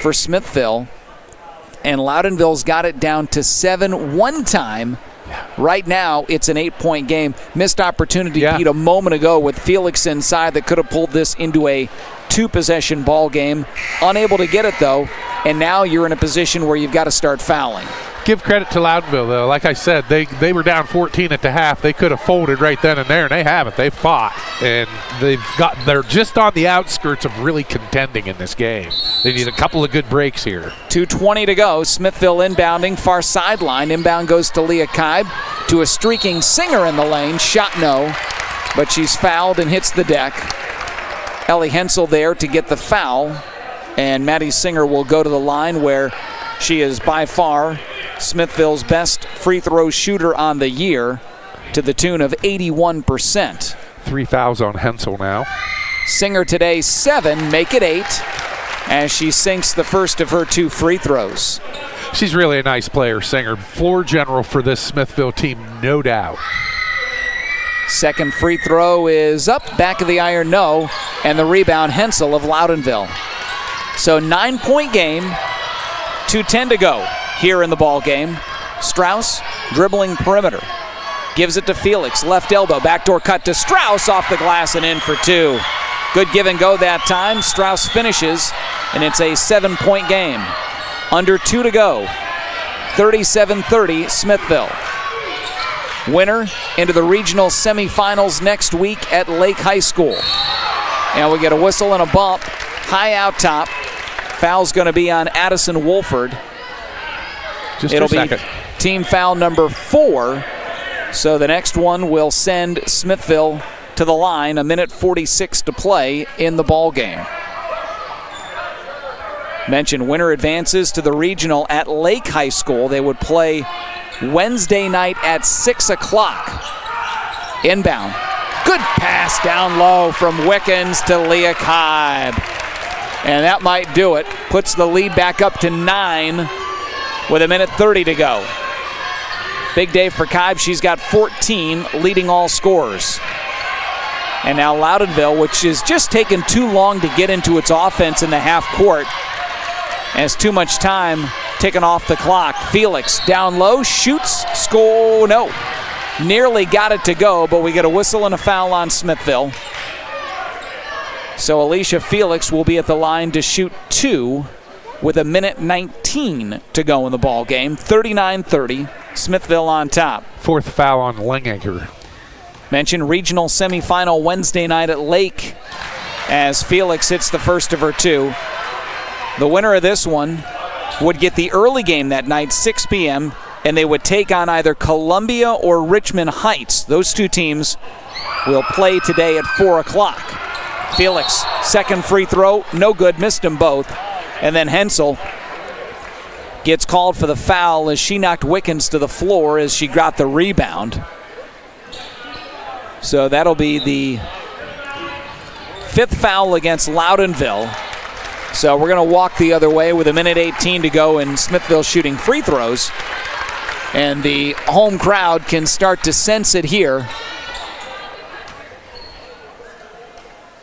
for Smithville, and Loudonville's got it down to 7 one time. Right now, it's an 8-point game. Missed opportunity beat a moment ago with Felix inside that could have pulled this into a 2-possession ball game. Unable to get it, though, and now you're in a position where you've got to start fouling. Give credit to Loudonville, though. Like I said, they were down 14 at the half. They could have folded right then and there, and they haven't. They fought, and they're just on the outskirts of really contending in this game. They need a couple of good breaks here. 2:20 to go. Smithville inbounding, far sideline. Inbound goes to Leah Kibe, to a streaking Singer in the lane. Shot no, but she's fouled and hits the deck. Ellie Hensel there to get the foul, and Maddie Singer will go to the line where she is by far Smithville's best free throw shooter on the year, to the tune of 81%. 3 fouls on Hensel now. Singer today 7, make it 8, as she sinks the first of her 2 free throws. She's really a nice player, Singer. Floor general for this Smithville team, no doubt. Second free throw is up, back of the iron, no, and the rebound Hensel of Loudonville. So 9-point game, 2:10 to go here in the ball game. Strauss dribbling perimeter. Gives it to Felix, left elbow, backdoor cut to Strauss, off the glass and in for two. Good give and go that time. Strauss finishes, and it's a 7-point game. Under 2 to go. 37-30 Smithville. Winner into the regional semifinals next week at Lake High School. And we get a whistle and a bump. High out top. Foul's going to be on Addison Wolford. It'll be team foul number 4. So the next one will send Smithville to the line. 1:46 to play in the ball game. Mentioned winner advances to the regional at Lake High School. They would play Wednesday night at 6 o'clock. Inbound. Good pass down low from Wickens to Leah Kibe. And that might do it. Puts the lead back up to 9 with 1:30 to go. Big day for Kibe. She's got 14, leading all scorers. And now Loudonville, which is just taken too long to get into its offense in the half court, has too much time taken off the clock. Felix down low, shoots, score, no. Nearly got it to go, but we get a whistle and a foul on Smithville. So Alicia Felix will be at the line to shoot 2 with 1:19 to go in the ball game. 39-30, Smithville on top. 4th foul on Lingaker. Mentioned regional semifinal Wednesday night at Lake as Felix hits the first of her 2. The winner of this one would get the early game that night, 6 p.m., and they would take on either Columbia or Richmond Heights. Those two teams will play today at 4 o'clock. Felix, second free throw, no good, missed them both. And then Hensel gets called for the foul as she knocked Wickens to the floor as she got the rebound. So that'll be the 5th foul against Loudonville. So we're going to walk the other way with 1:18 to go and Smithville shooting free throws. And the home crowd can start to sense it here.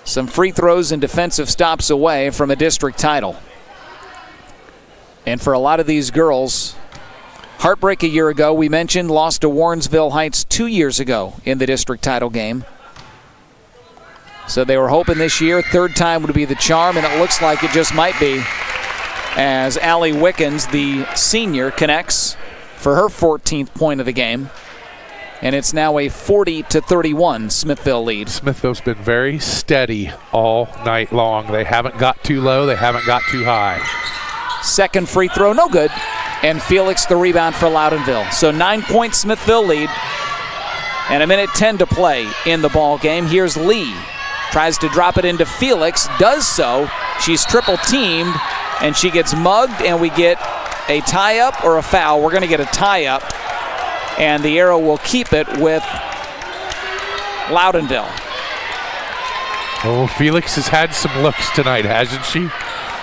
Some free throws and defensive stops away from a district title. And for a lot of these girls, heartbreak a year ago. We mentioned lost to Warrensville Heights 2 years ago in the district title game. So they were hoping this year, 3rd time would be the charm, and it looks like it just might be, as Allie Wickens, the senior, connects for her 14th point of the game. And it's now a 40-31 Smithville lead. Smithville's been very steady all night long. They haven't got too low, they haven't got too high. Second free throw, no good. And Felix the rebound for Loudonville. So 9-point Smithville lead. And 1:10 to play in the ball game. Here's Lee. Tries to drop it into Felix, does so. She's triple teamed, and she gets mugged, and we get a tie-up or a foul. We're going to get a tie-up, and the arrow will keep it with Loudonville. Oh, Felix has had some looks tonight, hasn't she?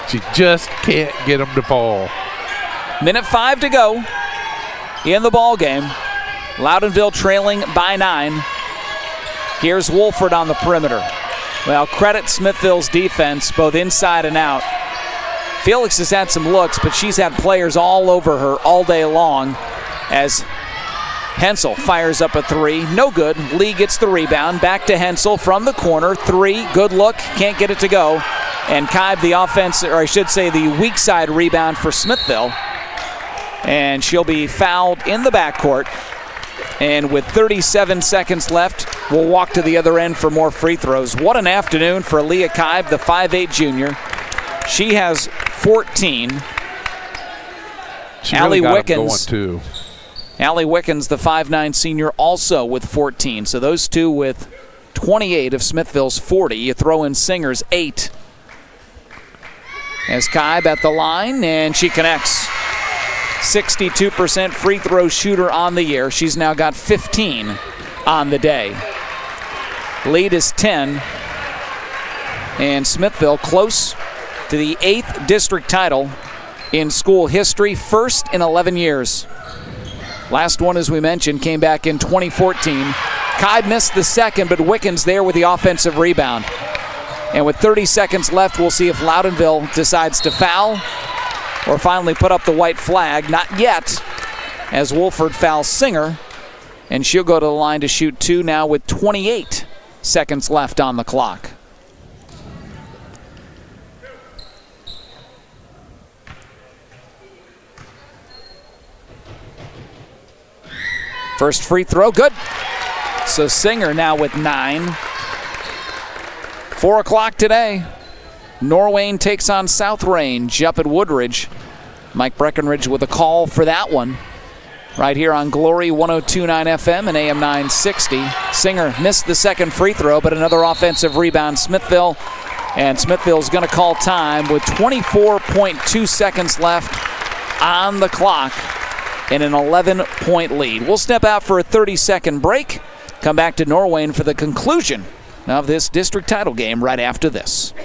She just can't get them to fall. 1:05 to go in the ball game. Loudonville trailing by 9. Here's Wolford on the perimeter. Well, credit Smithville's defense, both inside and out. Felix has had some looks, but she's had players all over her all day long as Hensel fires up a 3. No good. Lee gets the rebound. Back to Hensel from the corner. 3. Good look. Can't get it to go. And Kibe, the offense, or I should say the weak side rebound for Smithville. And she'll be fouled in the backcourt. And with 37 seconds left, we'll walk to the other end for more free throws. What an afternoon for Leah Kibe, the 5'8 junior. She has 14. Allie Wickens. Allie Wickens, the 5'9 senior, also with 14. So those two with 28 of Smithville's 40. You throw in Singer's 8. As Kibe at the line, and she connects. 62% free throw shooter on the year. She's now got 15 on the day. Lead is 10. And Smithville close to the 8th district title in school history, first in 11 years. Last one, as we mentioned, came back in 2014. Kibe missed the second, but Wickens there with the offensive rebound. And with 30 seconds left, we'll see if Loudonville decides to foul or finally put up the white flag. Not yet. as Wolford fouls Singer, and she'll go to the line to shoot 2 now with 28 seconds left on the clock. First free throw, good. So Singer now with 9. 4 o'clock today. Norwayne takes on South Range up at Woodridge. Mike Breckenridge with a call for that one. Right here on Glory 102.9 FM and AM 960. Singer missed the second free throw, but another offensive rebound, Smithville. And Smithville's going to call time with 24.2 seconds left on the clock in an 11-point lead. We'll step out for a 30-second break. Come back to Norwayne for the conclusion of this district title game right after this.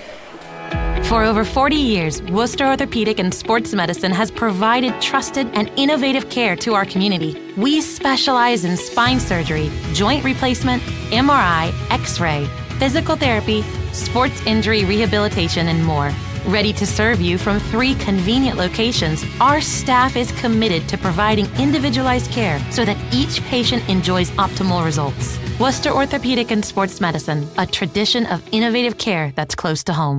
For over 40 years, Worcester Orthopedic and Sports Medicine has provided trusted and innovative care to our community. We specialize in spine surgery, joint replacement, MRI, X-ray, physical therapy, sports injury rehabilitation, and more. Ready to serve you from 3 convenient locations, our staff is committed to providing individualized care so that each patient enjoys optimal results. Worcester Orthopedic and Sports Medicine, a tradition of innovative care that's close to home.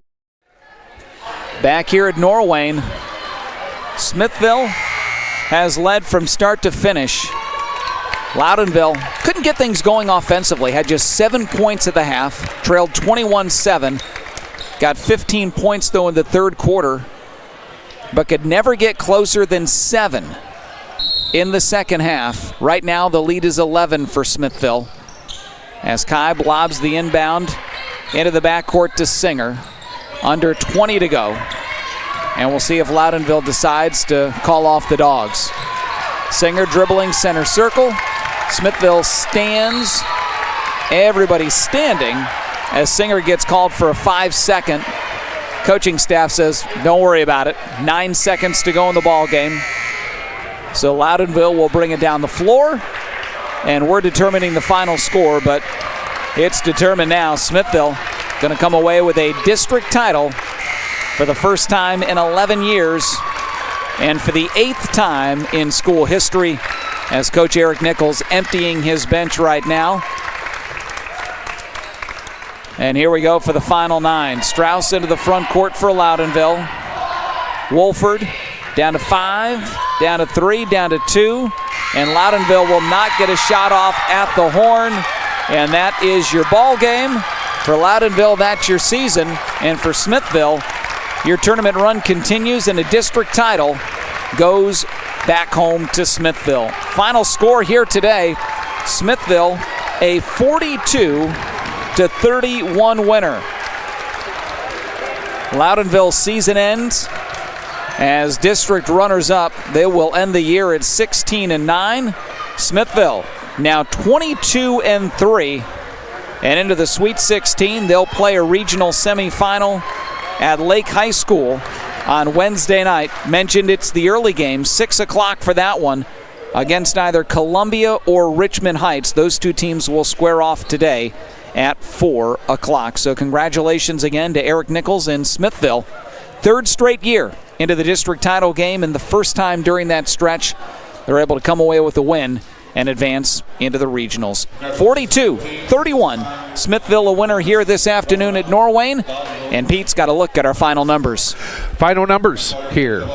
Back here at Norwayne, Smithville has led from start to finish. Loudonville couldn't get things going offensively, had just 7 points at the half, trailed 21-7. Got 15 points, though, in the third quarter, but could never get closer than 7 in the second half. Right now, the lead is 11 for Smithville as Kai lobs the inbound into the backcourt to Singer. Under 20 to go. And we'll see if Loudonville decides to call off the Dogs. Singer dribbling center circle. Smithville stands. Everybody's standing as Singer gets called for a 5-second. Coaching staff says, don't worry about it. 9 seconds to go in the ball game. So Loudonville will bring it down the floor. And we're determining the final score, but it's determined now. Smithville going to come away with a district title for the first time in 11 years and for the 8th time in school history as Coach Eric Nichols emptying his bench right now. And here we go for the final 9. Strauss into the front court for Loudonville. Wolford down to 5, down to 3, down to 2. And Loudonville will not get a shot off at the horn. And that is your ball game. For Loudonville, that's your season. And for Smithville, your tournament run continues and a district title goes back home to Smithville. Final score here today, Smithville a 42-31 winner. Loudonville's season ends as district runners-up. They will end the year at 16-9. Smithville now 22-3. And into the Sweet 16, they'll play a regional semifinal at Lake High School on Wednesday night. Mentioned it's the early game, 6 o'clock for that one, against either Columbia or Richmond Heights. Those 2 teams will square off today at 4 o'clock. So congratulations again to Eric Nichols in Smithville. 3rd straight year into the district title game, and the first time during that stretch they're able to come away with a win and advance into the regionals. 42-31. Smithville a winner here this afternoon at Norwayne. And Pete's got a look at our final numbers. Final numbers here.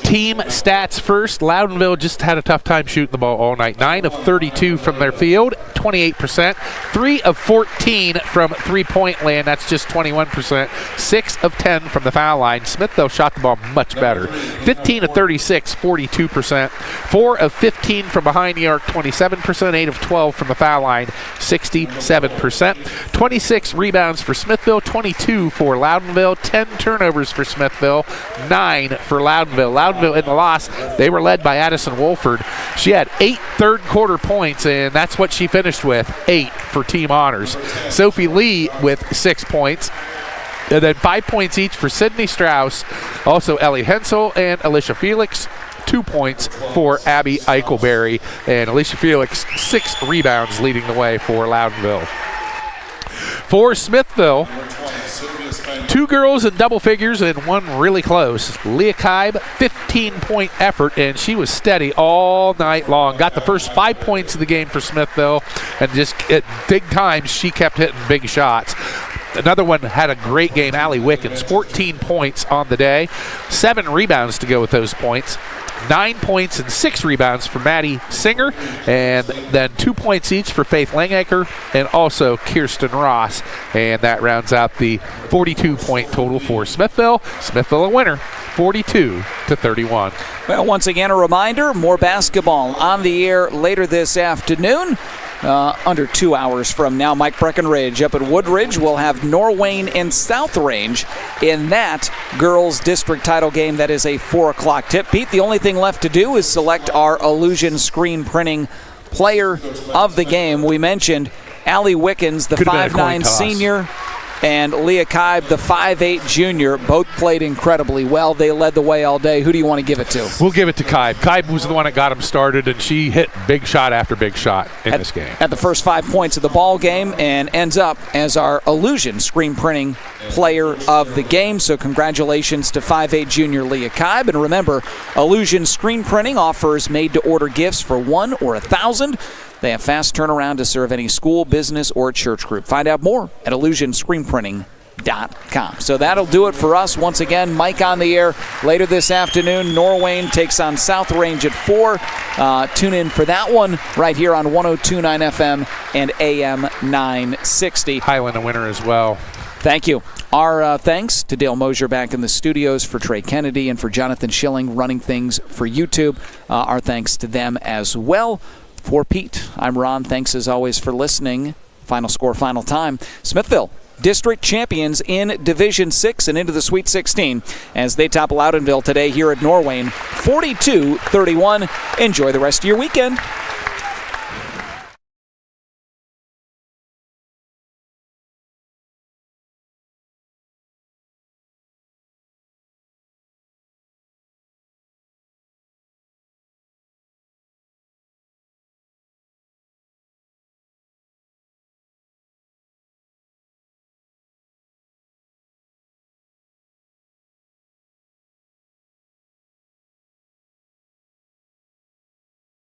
Team stats first. Loudonville just had a tough time shooting the ball all night. 9 of 32 from their field, 28%. 3 of 14 from three-point land, that's just 21%. 6 of 10 from the foul line. Smithville shot the ball much better. 15 of 36, 42%. 4 of 15 from behind the arc, 27%. 8 of 12 from the foul line, 67%. 26 rebounds for Smithville, 22 for Loudonville. 10 turnovers for Smithville, 9 for Loudonville. Loudonville in the loss, they were led by Addison Wolford. She had 8 third quarter points, and that's what she finished with, 8 for team honors. Sophie Lee with 6 points. And then 5 points each for Sydney Strauss, also Ellie Hensel and Alicia Felix. 2 points for Abby Eichelberry, and Alicia Felix 6 rebounds leading the way for Loudonville. For Smithville, 2 girls in double figures and 1 really close. Leah Kibe, 15-point effort, and she was steady all night long. Got the first 5 points of the game for Smithville, and just at big times she kept hitting big shots. Another one had a great game, Allie Wickens, 14 points on the day, 7 rebounds to go with those points. 9 points and 6 rebounds for Maddie Singer, and then 2 points each for Faith Langacre and also Kirsten Ross. And that rounds out the 42-point total for Smithville. Smithville a winner, 42-31. Well, once again, a reminder, more basketball on the air later this afternoon. Under 2 hours from now, Mike Breckenridge up at Woodridge will have Norwayne and South Range in that girls district title game. That is a 4 o'clock tip. Pete, the only thing left to do is select our Illusion screen printing player of the game. We mentioned Allie Wickens, the 5'9" senior, and Leah Kibe, the 5'8" junior. Both played incredibly well. They led the way all day. Who do you want to give it to? We'll give it to Kibe. Kibe was the one that got them started, and she hit big shot after big shot in this game. At the first 5 points of the ball game, and ends up as our Illusion screen printing player of the game. So congratulations to 5'8" junior Leah Kibe. And remember, Illusion screen printing offers made-to-order gifts for $1 or $1,000. They have fast turnaround to serve any school, business, or church group. Find out more at illusionscreenprinting.com. So that'll do it for us. Once again, Mike on the air later this afternoon. Norwayne takes on South Range at 4. Tune in for that one right here on 102.9 FM and AM 960. Highland a winner as well. Thank you. Our thanks to Dale Mosier back in the studios, for Trey Kennedy, and for Jonathan Schilling running things for YouTube. Our thanks to them as well. For Pete, I'm Ron. Thanks as always for listening. Final score, final time. Smithville, district champions in Division 6 and into the Sweet 16 as they top Loudonville today here at Norwayne, 42-31. Enjoy the rest of your weekend.